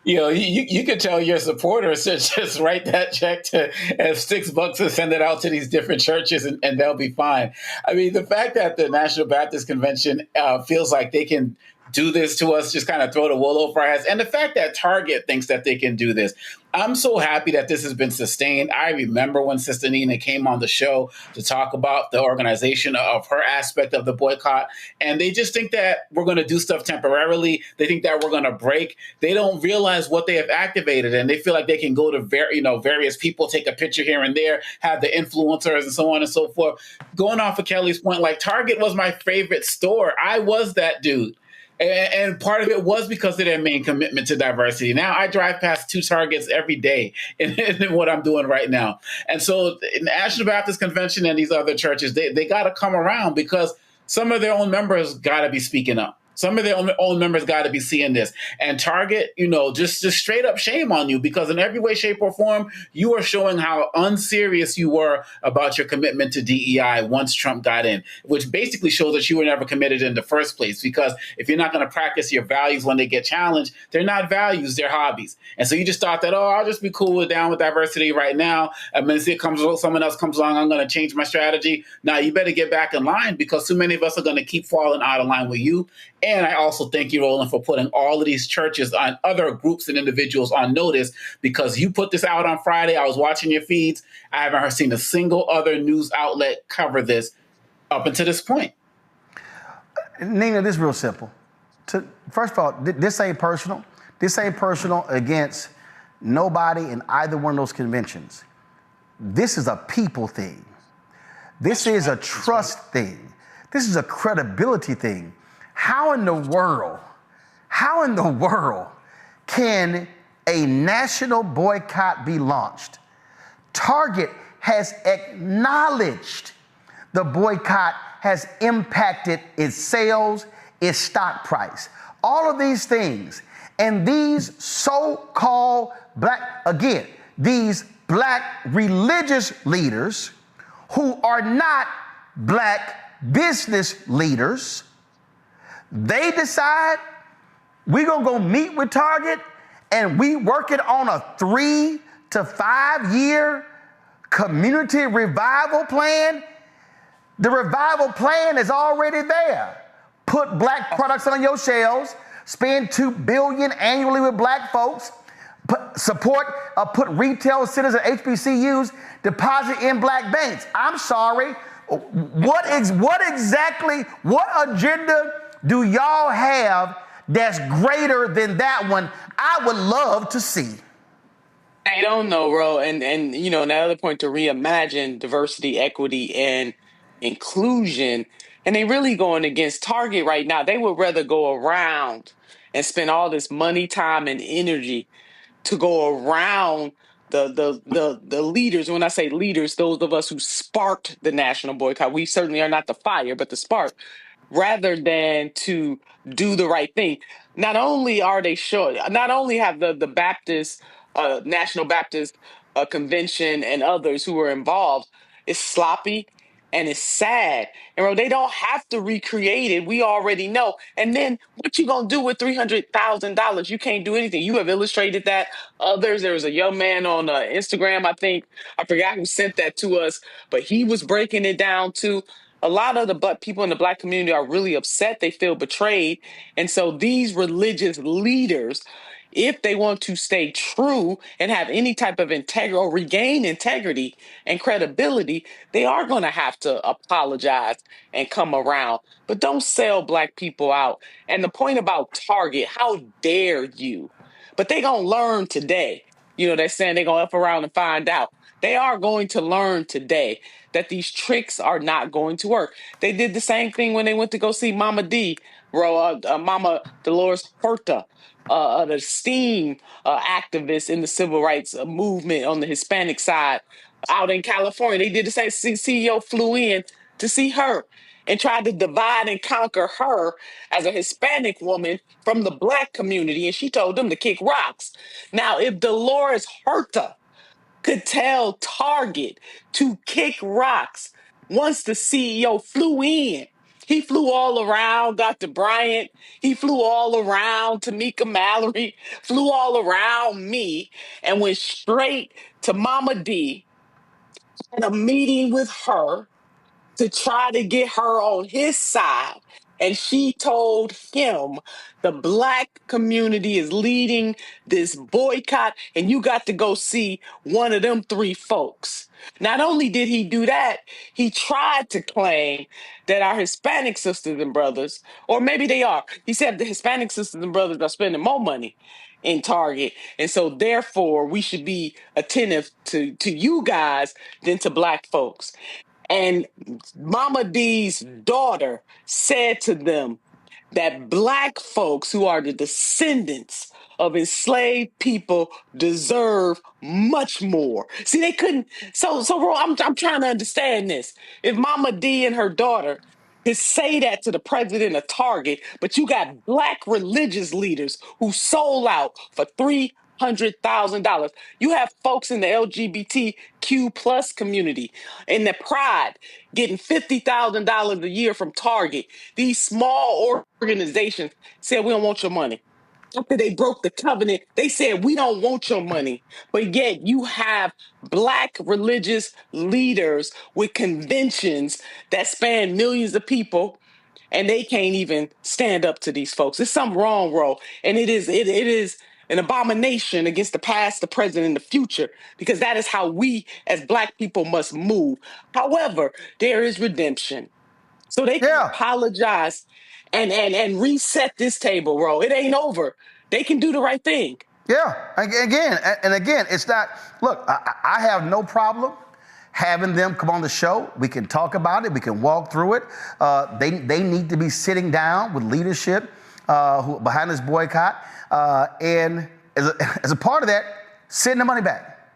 You know, you could tell your supporters to just write that check to as $6 and send it out to these different churches, and they'll be fine. I mean, the fact that the National Baptist Convention feels like they can do this to us, just kind of throw the wool over our heads. And the fact that Target thinks that they can do this, I'm so happy that this has been sustained. I remember when Sister Nina came on the show to talk about the organization of her aspect of the boycott, and they just think that we're going to do stuff temporarily. They think that we're going to break. They don't realize what they have activated, and they feel like they can go to various people, take a picture here and there, have the influencers and so on and so forth. Going off of Kellye's point, like Target was my favorite store. I was that dude. And part of it was because of their main commitment to diversity. Now I drive past 2 Targets every day in what I'm doing right now. And so the National Baptist Convention and these other churches, they got to come around, because some of their own members got to be speaking up. Some of their own members got to be seeing this. And Target, just straight up shame on you, because in every way, shape, or form, you are showing how unserious you were about your commitment to DEI once Trump got in, which basically shows that you were never committed in the first place. Because if you're not going to practice your values when they get challenged, they're not values, they're hobbies. And so you just thought that, I'll just be cool down with diversity right now. And then someone else comes along, I'm going to change my strategy. Now you better get back in line, because too many of us are going to keep falling out of line with you. And I also thank you, Roland, for putting all of these churches and other groups and individuals on notice, because you put this out on Friday. I was watching your feeds. I haven't seen a single other news outlet cover this up until this point. Nina, this is real simple. First of all, this ain't personal. This ain't personal against nobody in either one of those conventions. This is a people thing. This is a trust thing. This is a credibility thing. How in the world can a national boycott be launched? Target has acknowledged the boycott has impacted its sales, its stock price, all of these things. And these so-called these black religious leaders who are not black business leaders, they decide we're going to go meet with Target and we working on a 3 to 5 year community revival plan. The revival plan is already there. Put black products on your shelves, spend $2 billion annually with black folks, put retail centers and HBCUs, deposit in black banks. I'm sorry. What agenda do y'all have that's greater than that one? I would love to see. They don't know, bro. And another point, to reimagine diversity, equity, and inclusion. And they really going against Target right now. They would rather go around and spend all this money, time, and energy to go around the leaders. When I say leaders, those of us who sparked the national boycott. We certainly are not the fire, but the spark, rather than to do the right thing. Not only have the Baptist, National Baptist Convention and others who are involved, it's sloppy and it's sad. And bro, they don't have to recreate it. We already know. And then what you gonna do with $300,000? You can't do anything. You have illustrated that. Others, there was a young man on Instagram, I forgot who sent that to us, but he was breaking it down too. A lot of the people in the black community are really upset. They feel betrayed. And so these religious leaders, if they want to stay true and have any type of integrity or regain integrity and credibility, they are going to have to apologize and come around. But don't sell black people out. And the point about Target, how dare you? But they going to learn today. They're saying they're going to up around and find out. They are going to learn today that these tricks are not going to work. They did the same thing when they went to go see Mama D, Mama Dolores Huerta, the STEAM activist in the civil rights movement on the Hispanic side out in California. They did the same. CEO flew in to see her and tried to divide and conquer her as a Hispanic woman from the black community. And she told them to kick rocks. Now, if Dolores Huerta could tell Target to kick rocks once the CEO flew in, he flew all around Dr. Bryant. He flew all around Tamika Mallory, flew all around me, and went straight to Mama D, had a meeting with her to try to get her on his side And she told him the black community is leading this boycott, and you got to go see one of them three folks. Not only did he do that, he tried to claim that our Hispanic sisters and brothers, or maybe they are, he said the Hispanic sisters and brothers are spending more money in Target. And so therefore we should be attentive to you guys than to black folks. And Mama D's daughter said to them that black folks who are the descendants of enslaved people deserve much more. See, they couldn't. So Ro, I'm trying to understand this. If Mama D and her daughter could say that to the president of Target, but you got black religious leaders who sold out for $300,000. You have folks in the LGBTQ plus community in the Pride getting $50,000 a year from Target. These small organizations said, we don't want your money. After they broke the covenant, they said, we don't want your money. But yet you have black religious leaders with conventions that span millions of people, and they can't even stand up to these folks. There's something wrong, Ro. And it is an abomination against the past, the present, and the future, because that is how we as black people must move. However, there is redemption. So they can apologize and reset this table, Ro. It ain't over. They can do the right thing. Yeah, again, it's not, look, I have no problem having them come on the show. We can talk about it. We can walk through it. They need to be sitting down with leadership behind this boycott. And as a part of that, send the money back.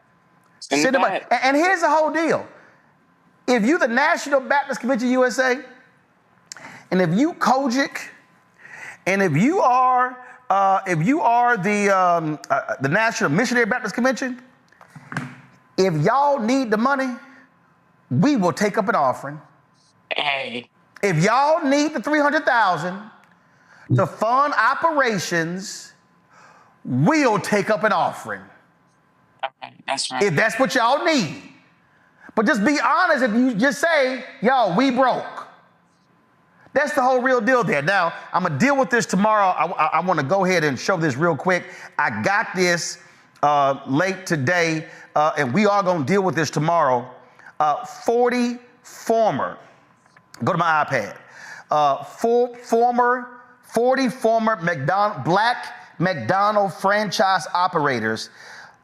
Send the money. And here's the whole deal. If you the National Baptist Convention USA, and if you Kojic, and if you are the National Missionary Baptist Convention, if y'all need the money, we will take up an offering. Hey. If y'all need the $300,000 to fund operations, we'll take up an offering. Okay, that's right. If that's what y'all need. But just be honest. If you just say, yo, we broke. That's the whole real deal there. Now, I'm going to deal with this tomorrow. I want to go ahead and show this real quick. I got this late today, and we are going to deal with this tomorrow. 40 former, go to my iPad, 40 former black McDonald franchise operators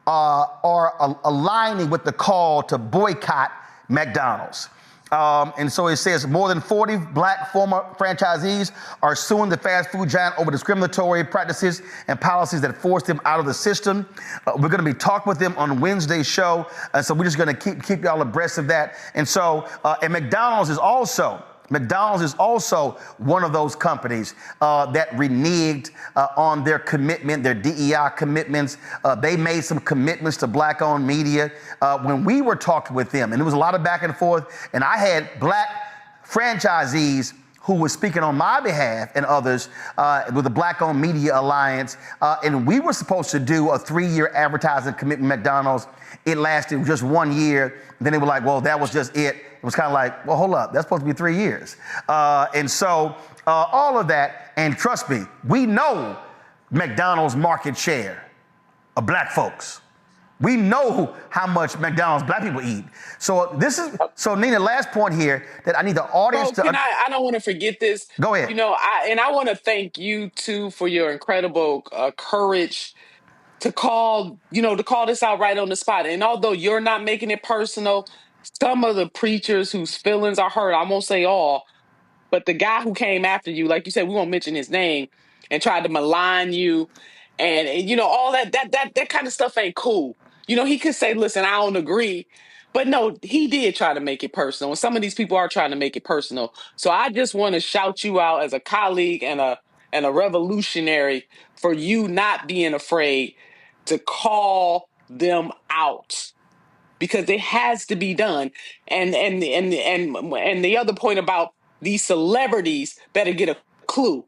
are aligning with the call to boycott McDonald's. And so it says more than 40 black former franchisees are suing the fast food giant over discriminatory practices and policies that forced them out of the system. We're going to be talking with them on Wednesday's show. So we're just going to keep y'all abreast of that. And so, and McDonald's is also one of those companies that reneged on their commitment, their DEI commitments. They made some commitments to black-owned media when we were talking with them. And there was a lot of back and forth. And I had black franchisees who was speaking on my behalf and others with the Black-Owned Media Alliance. And we were supposed to do a 3-year advertising commitment at McDonald's. It lasted just 1 year. Then they were like, well, that was just it. It was kind of like, well, hold up, that's supposed to be 3 years. And so all of that, and trust me, we know McDonald's market share of black folks. We know how much McDonald's black people eat. So so Nina, last point here that I need the audience to. I don't want to forget this. Go ahead. You know, I want to thank you too for your incredible courage to call this out right on the spot. And although you're not making it personal, some of the preachers whose feelings are hurt, I won't say all, but the guy who came after you, like you said, we won't mention his name, and tried to malign you, and all that kind of stuff ain't cool. He could say, listen, I don't agree. But no, he did try to make it personal. And some of these people are trying to make it personal. So I just want to shout you out as a colleague and a revolutionary for you not being afraid to call them out, because it has to be done. And the other point about these celebrities better get a clue.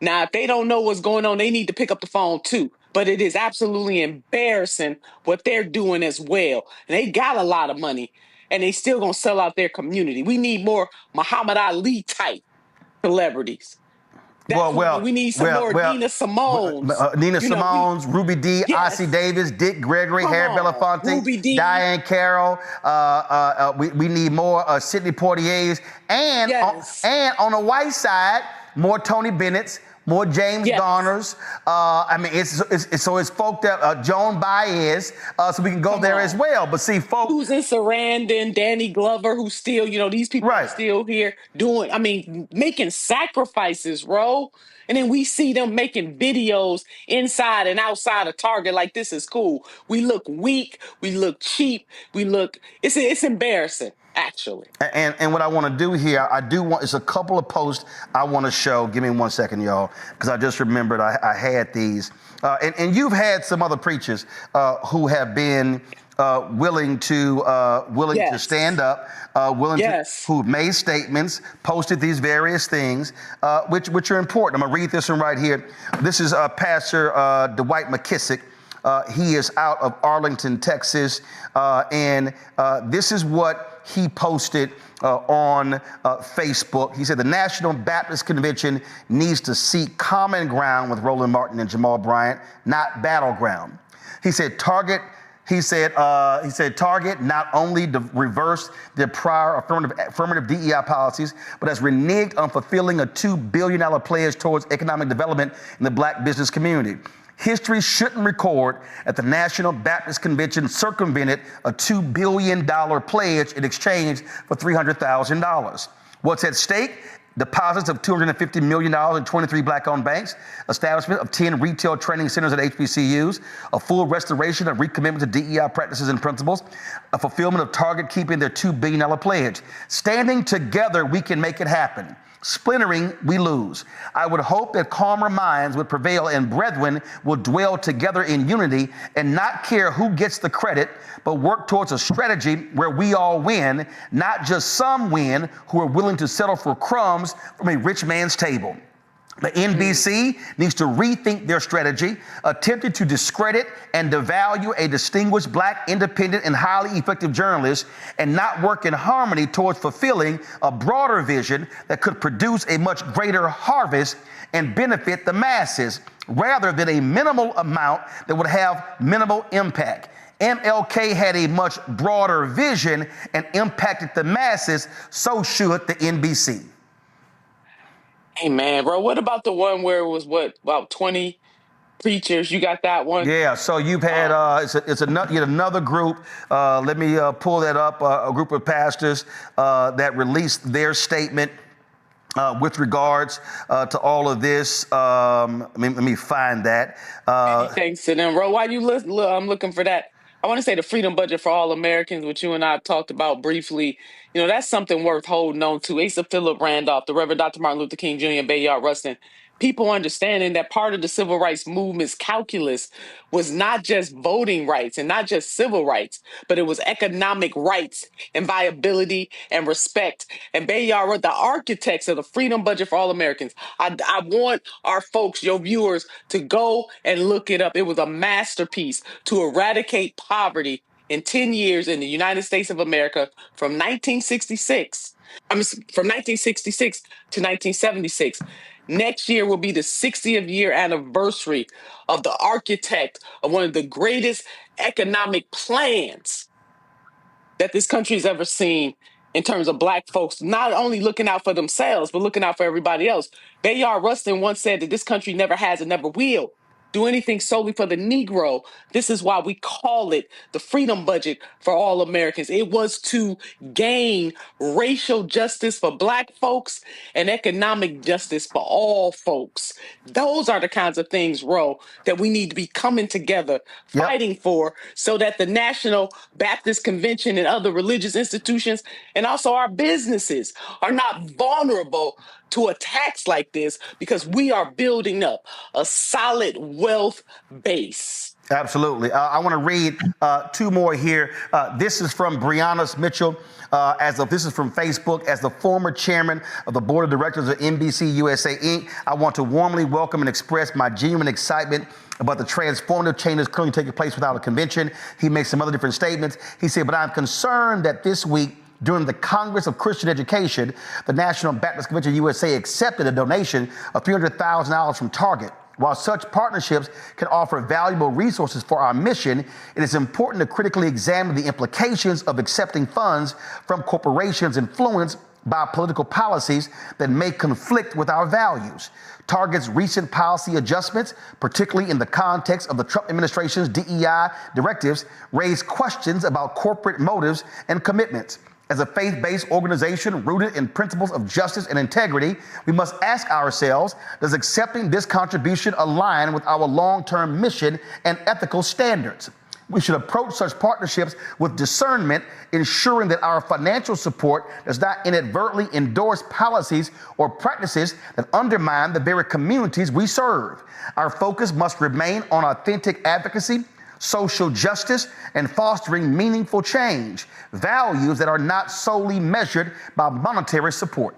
Now, if they don't know what's going on, they need to pick up the phone too. But it is absolutely embarrassing what they're doing as well. And they got a lot of money, and they still gonna sell out their community. We need more Muhammad Ali type celebrities. That's what we need some more Nina Simone's. Nina Simone's, Ruby Dee, Yes. Ossie Davis, Dick Gregory, Come Harry on, Belafonte, Ruby Dee. Diane Carroll. We need more Sidney Poitiers. And, Yes. and on the white side, more Tony Bennett's, more James Yes. Garner's. I mean, it's folk that Joan Baez, so we can go there as well. But see, folks, Susan Sarandon, Danny Glover, who's still, these people are still here making sacrifices, bro. And then we see them making videos inside and outside of Target like this is cool. We look weak, we look cheap, it's embarrassing, actually. And what I want to do here, it's a couple of posts I want to show. Give me 1 second, y'all, because I just remembered I had these. And you've had some other preachers who have been willing to stand up, who've made statements, posted these various things, which are important. I'm gonna read this one right here. This is Pastor Dwight McKisick. He is out of Arlington, Texas, and this is what he posted on Facebook. He said the National Baptist Convention needs to seek common ground with Roland Martin and Jamal Bryant, not battleground. He said Target not only reversed their prior affirmative DEI policies, but has reneged on fulfilling a $2 billion pledge towards economic development in the Black business community. History shouldn't record that the National Baptist Convention circumvented a $2 billion pledge in exchange for $300,000. What's at stake? Deposits of $250 million in 23 Black-owned banks, establishment of 10 retail training centers at HBCUs, a full restoration and recommitment to DEI practices and principles, a fulfillment of Target keeping their $2 billion pledge. Standing together, we can make it happen. Splintering, we lose. I would hope that calmer minds would prevail and brethren will dwell together in unity and not care who gets the credit, but work towards a strategy where we all win, not just some win who are willing to settle for crumbs from a rich man's table. The NBC needs to rethink their strategy, attempting to discredit and devalue a distinguished Black, independent, and highly effective journalist, and not work in harmony towards fulfilling a broader vision that could produce a much greater harvest and benefit the masses, rather than a minimal amount that would have minimal impact. MLK had a much broader vision and impacted the masses, so should the NBC. Hey, man, bro, what about the one where it was, about 20 preachers? You got that one? Yeah, so you've had, another group, let me pull that up, a group of pastors that released their statement with regards to all of this. Let me find that. Thanks to them, bro. While I'm looking for that, I want to say the Freedom Budget for All Americans, which you and I talked about briefly. That's something worth holding on to. Asa Philip Randolph, the Reverend Dr. Martin Luther King Jr. and Bayard Rustin. People understanding that part of the civil rights movement's calculus was not just voting rights and not just civil rights, but it was economic rights and viability and respect. And Bayard were the architects of the Freedom Budget for All Americans. I want our folks, your viewers, to go and look it up. It was a masterpiece to eradicate poverty in 10 years in the United States of America from 1966 to 1976. Next year will be the 60th year anniversary of the architect of one of the greatest economic plans that this country's ever seen in terms of Black folks, not only looking out for themselves, but looking out for everybody else. Bayard Rustin once said that this country never has and never will do anything solely for the Negro. This is why we call it the Freedom Budget for All Americans. It was to gain racial justice for Black folks and economic justice for all folks. Those are the kinds of things, Ro, that we need to be coming together, fighting for, so that the National Baptist Convention and other religious institutions and also our businesses are not vulnerable to attacks like this, because we are building up a solid wealth base. Absolutely. I want to read two more here. This is from Banna Mitchell. This is from Facebook. As the former chairman of the board of directors of NBC USA Inc., I want to warmly welcome and express my genuine excitement about the transformative changes currently taking place without a convention. He makes some other different statements. He said, but I'm concerned that this week during the Congress of Christian Education, the National Baptist Convention USA accepted a donation of $300,000 from Target. While such partnerships can offer valuable resources for our mission, it is important to critically examine the implications of accepting funds from corporations influenced by political policies that may conflict with our values. Target's recent policy adjustments, particularly in the context of the Trump administration's DEI directives, raise questions about corporate motives and commitments. As a faith-based organization rooted in principles of justice and integrity, we must ask ourselves, does accepting this contribution align with our long-term mission and ethical standards? We should approach such partnerships with discernment, ensuring that our financial support does not inadvertently endorse policies or practices that undermine the very communities we serve. Our focus must remain on authentic advocacy, social justice, and fostering meaningful change, values that are not solely measured by monetary support.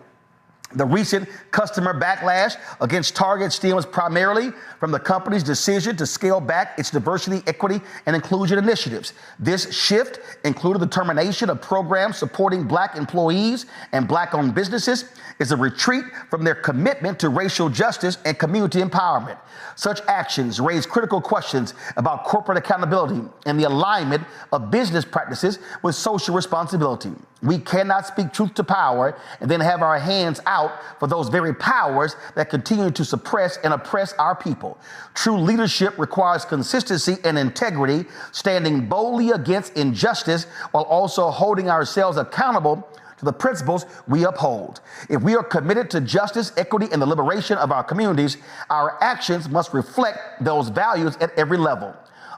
The recent customer backlash against Target stems primarily from the company's decision to scale back its diversity, equity, and inclusion initiatives. This shift included the termination of programs supporting Black employees and Black-owned businesses, is a retreat from their commitment to racial justice and community empowerment. Such actions raise critical questions about corporate accountability and the alignment of business practices with social responsibility. We cannot speak truth to power and then have our hands out for those very powers that continue to suppress and oppress our people. True leadership requires consistency and integrity, standing boldly against injustice while also holding ourselves accountable to the principles we uphold. If we are committed to justice, equity, and the liberation of our communities, our actions must reflect those values at every level.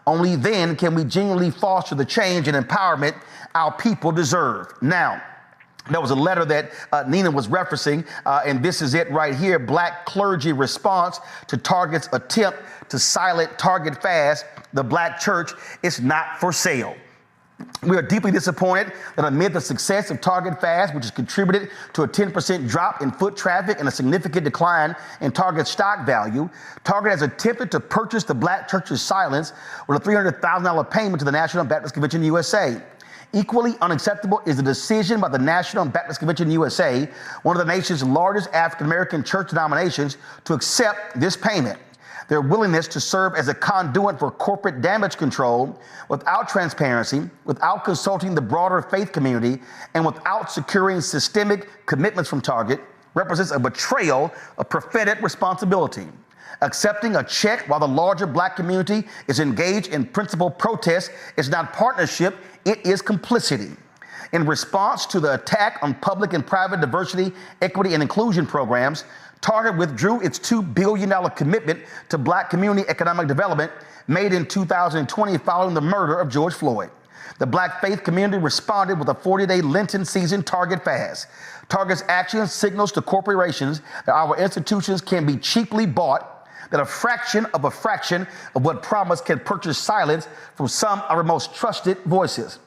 Only then can we genuinely foster the change and empowerment our people deserve. Now, there was a letter that Nina was referencing, and this is it right here. Black clergy response to Target's attempt to silence Target fast. The Black church is not for sale. We are deeply disappointed that amid the success of Target Fast, which has contributed to a 10% drop in foot traffic and a significant decline in Target stock value, Target has attempted to purchase the Black church's silence with a $300,000 payment to the National Baptist Convention USA. Equally unacceptable is the decision by the National Baptist Convention USA, one of the nation's largest African-American church denominations, to accept this payment. Their willingness to serve as a conduit for corporate damage control without transparency, without consulting the broader faith community, and without securing systemic commitments from Target represents a betrayal of prophetic responsibility. Accepting a check while the larger Black community is engaged in principled protest is not partnership, it is complicity. In response to the attack on public and private diversity, equity, and inclusion programs, Target withdrew its $2 billion commitment to Black community economic development made in 2020 following the murder of George Floyd. The Black faith community responded with a 40-day Lenten season Target fast. Target's action signals to corporations that our institutions can be cheaply bought, that a fraction of what promise can purchase silence from some of our most trusted voices.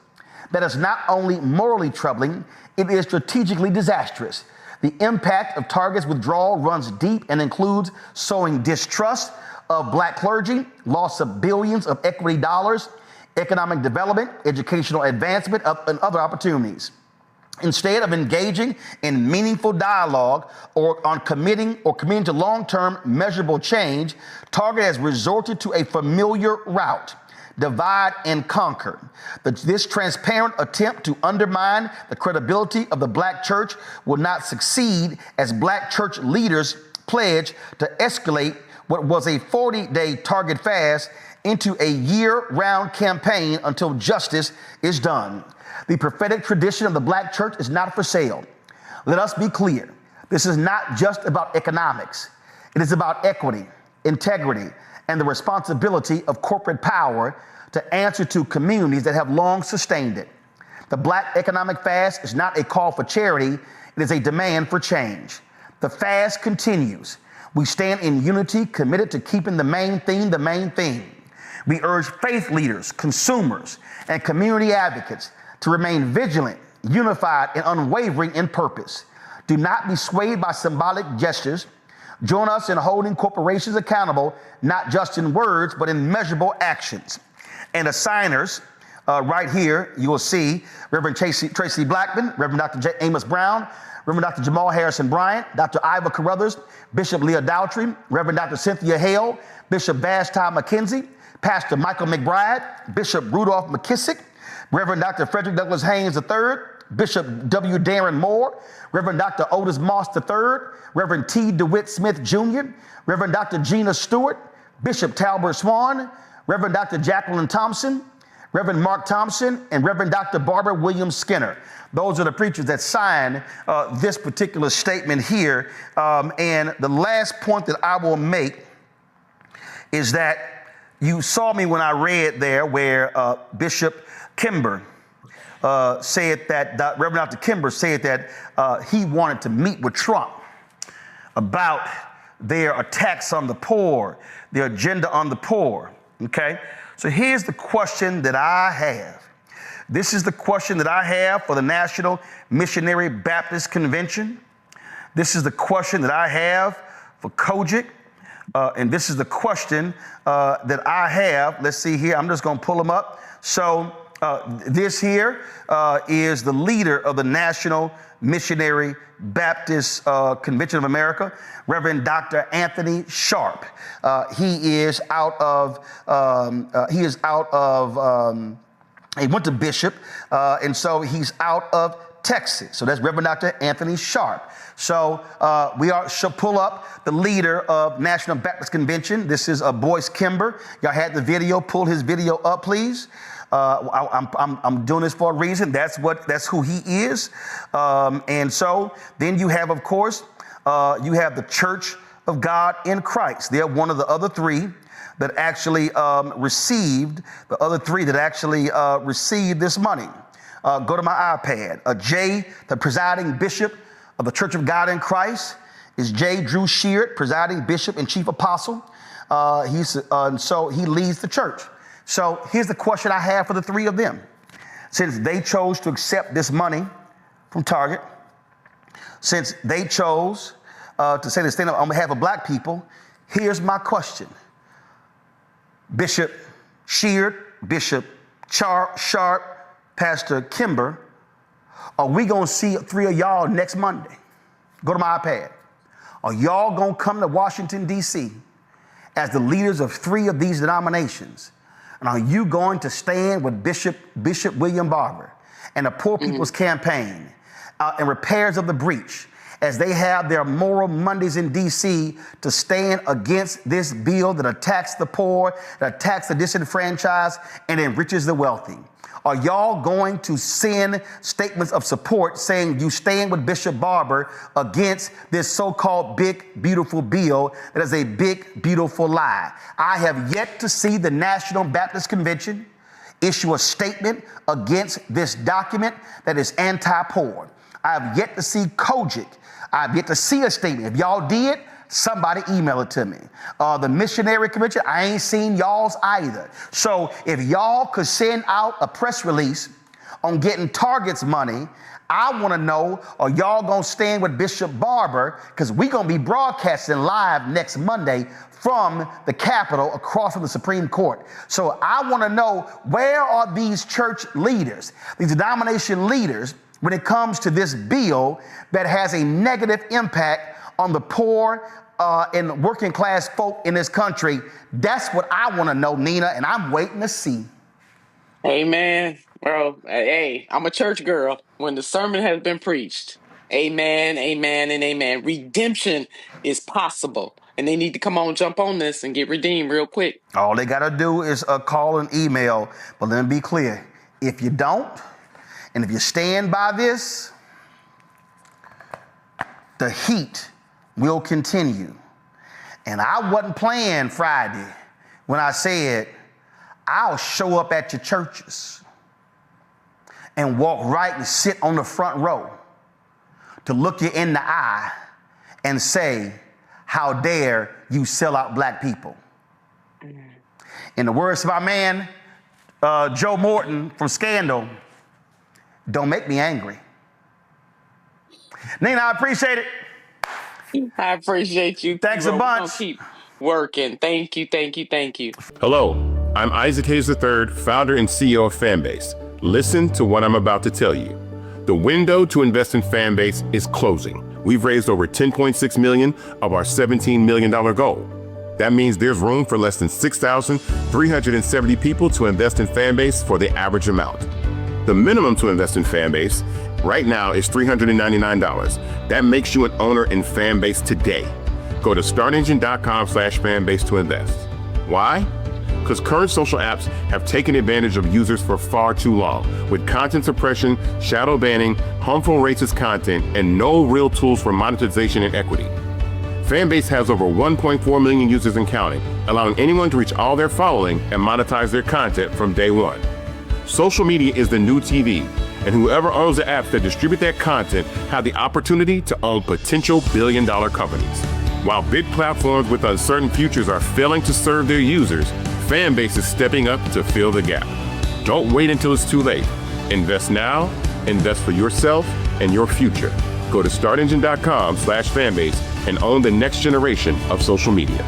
That is not only morally troubling, it is strategically disastrous. The impact of Target's withdrawal runs deep and includes sowing distrust of Black clergy, loss of billions of equity dollars, economic development, educational advancement, and other opportunities. Instead of engaging in meaningful dialogue or committing to long-term measurable change, Target has resorted to a familiar route: divide and conquer. This transparent attempt to undermine the credibility of the Black church will not succeed as Black church leaders pledge to escalate what was a 40-day Target fast into a year-round campaign until justice is done. The prophetic tradition of the Black church is not for sale. Let us be clear. This is not just about economics. It is about equity, integrity, and the responsibility of corporate power to answer to communities that have long sustained it. The Black economic fast is not a call for charity, it is a demand for change. The fast continues. We stand in unity, committed to keeping the main theme the main theme. We urge faith leaders, consumers, and community advocates to remain vigilant, unified, and unwavering in purpose. Do not be swayed by symbolic gestures. Join us in holding corporations accountable, not just in words, but in measurable actions. And as signers Right here, you will see Reverend Tracy Blackman, Reverend Dr. Amos Brown, Reverend Dr. Jamal Harrison Bryant, Dr. Ivor Carruthers, Bishop Leah Dowtry, Reverend Dr. Cynthia Hale, Bishop Vashti McKenzie, Pastor Michael McBride, Bishop Rudolph McKisick, Reverend Dr. Frederick Douglass Haynes III, Bishop W. Darren Moore, Reverend Dr. Otis Moss III, Reverend T. DeWitt Smith Jr., Reverend Dr. Gina Stewart, Bishop Talbert Swan, Reverend Dr. Jacqueline Thompson, Reverend Mark Thompson, and Reverend Dr. Barbara Williams Skinner. Those are the preachers that signed this particular statement here. And the last point that I will make is that you saw me when I read there where Bishop Kimber said that, Reverend Dr. Kimber said that he wanted to meet with Trump about their attacks on the poor, their agenda on the poor, okay? So here's the question that I have. This is the question that I have for the National Missionary Baptist Convention. This is the question that I have for Kojic. And this is the question that I have. Let's see here. I'm just going to pull them up. So this here is the leader of the National Missionary Baptist Convention of America, Reverend Dr. Anthony Sharp. He went to Bishop, and so he's out of Texas. So that's Reverend Dr. Anthony Sharp. So we shall pull up the leader of National Baptist Convention. This is Boyce Kimber. Y'all had the video. Pull his video up, please. I'm doing this for a reason. That's who he is. And so then you have, of course, you have the Church of God in Christ. They're one of the other three that actually received this money. Go to my iPad. Jay, the presiding bishop of the Church of God in Christ, is J. Drew Sheard, presiding bishop and chief apostle. So he leads the church. So here's the question I have for the three of them. Since they chose to accept this money from Target, since they chose to say they stand up on behalf of black people, here's my question. Bishop Sheard, Bishop Sharp, Pastor Kimber, are we going to see three of y'all next Monday? Go to my iPad. Are y'all going to come to Washington, D.C. as the leaders of three of these denominations? And are you going to stand with Bishop William Barber and the Poor People's Campaign and Repairs of the Breach as they have their Moral Mondays in D.C. to stand against this bill that attacks the poor, that attacks the disenfranchised, and enriches the wealthy? Are y'all going to send statements of support saying you stand with Bishop Barber against this so-called big, beautiful bill that is a big, beautiful lie? I have yet to see the National Baptist Convention issue a statement against this document that is anti-poor. I have yet to see Kojic. I have yet to see a statement. If y'all did, somebody email it to me. The Missionary Convention, I ain't seen y'all's either. So if y'all could send out a press release on getting Target's money, I want to know, are y'all going to stand with Bishop Barber? Because we're going to be broadcasting live next Monday from the Capitol across from the Supreme Court. So I want to know, where are these church leaders, these denomination leaders, when it comes to this bill that has a negative impact on the poor and working class folk in this country? That's what I want to know, Nina, and I'm waiting to see. Amen. Bro, hey, I'm a church girl when the sermon has been preached. Amen, amen, and amen. Redemption is possible. And they need to come on, jump on this and get redeemed real quick. All they got to do is call and email. But let me be clear. If you don't, and if you stand by this, the heat will continue. And I wasn't playing Friday when I said, I'll show up at your churches and walk right and sit on the front row to look you in the eye and say, how dare you sell out black people? In the words of our man, Joe Morton from Scandal, don't make me angry. Nina, I appreciate it. I appreciate you. Thanks a bunch. Keep working. Thank you, thank you, thank you. Hello, I'm Isaac Hayes III, founder and CEO of Fanbase. Listen to what I'm about to tell you. The window to invest in Fanbase is closing. We've raised over $10.6 million of our $17 million goal. That means there's room for less than 6,370 people to invest in Fanbase for the average amount. The minimum to invest in Fanbase right now is $399. That makes you an owner in Fanbase today. Go to startengine.com/fanbase to invest. Why? Because current social apps have taken advantage of users for far too long, with content suppression, shadow banning, harmful racist content, and no real tools for monetization and equity. Fanbase has over 1.4 million users and counting, allowing anyone to reach all their following and monetize their content from day one. Social media is the new TV, and whoever owns the apps that distribute that content have the opportunity to own potential billion-dollar companies. While big platforms with uncertain futures are failing to serve their users, Fanbase is stepping up to fill the gap. Don't wait until it's too late. Invest now, invest for yourself and your future. Go to startengine.com/fanbase and own the next generation of social media.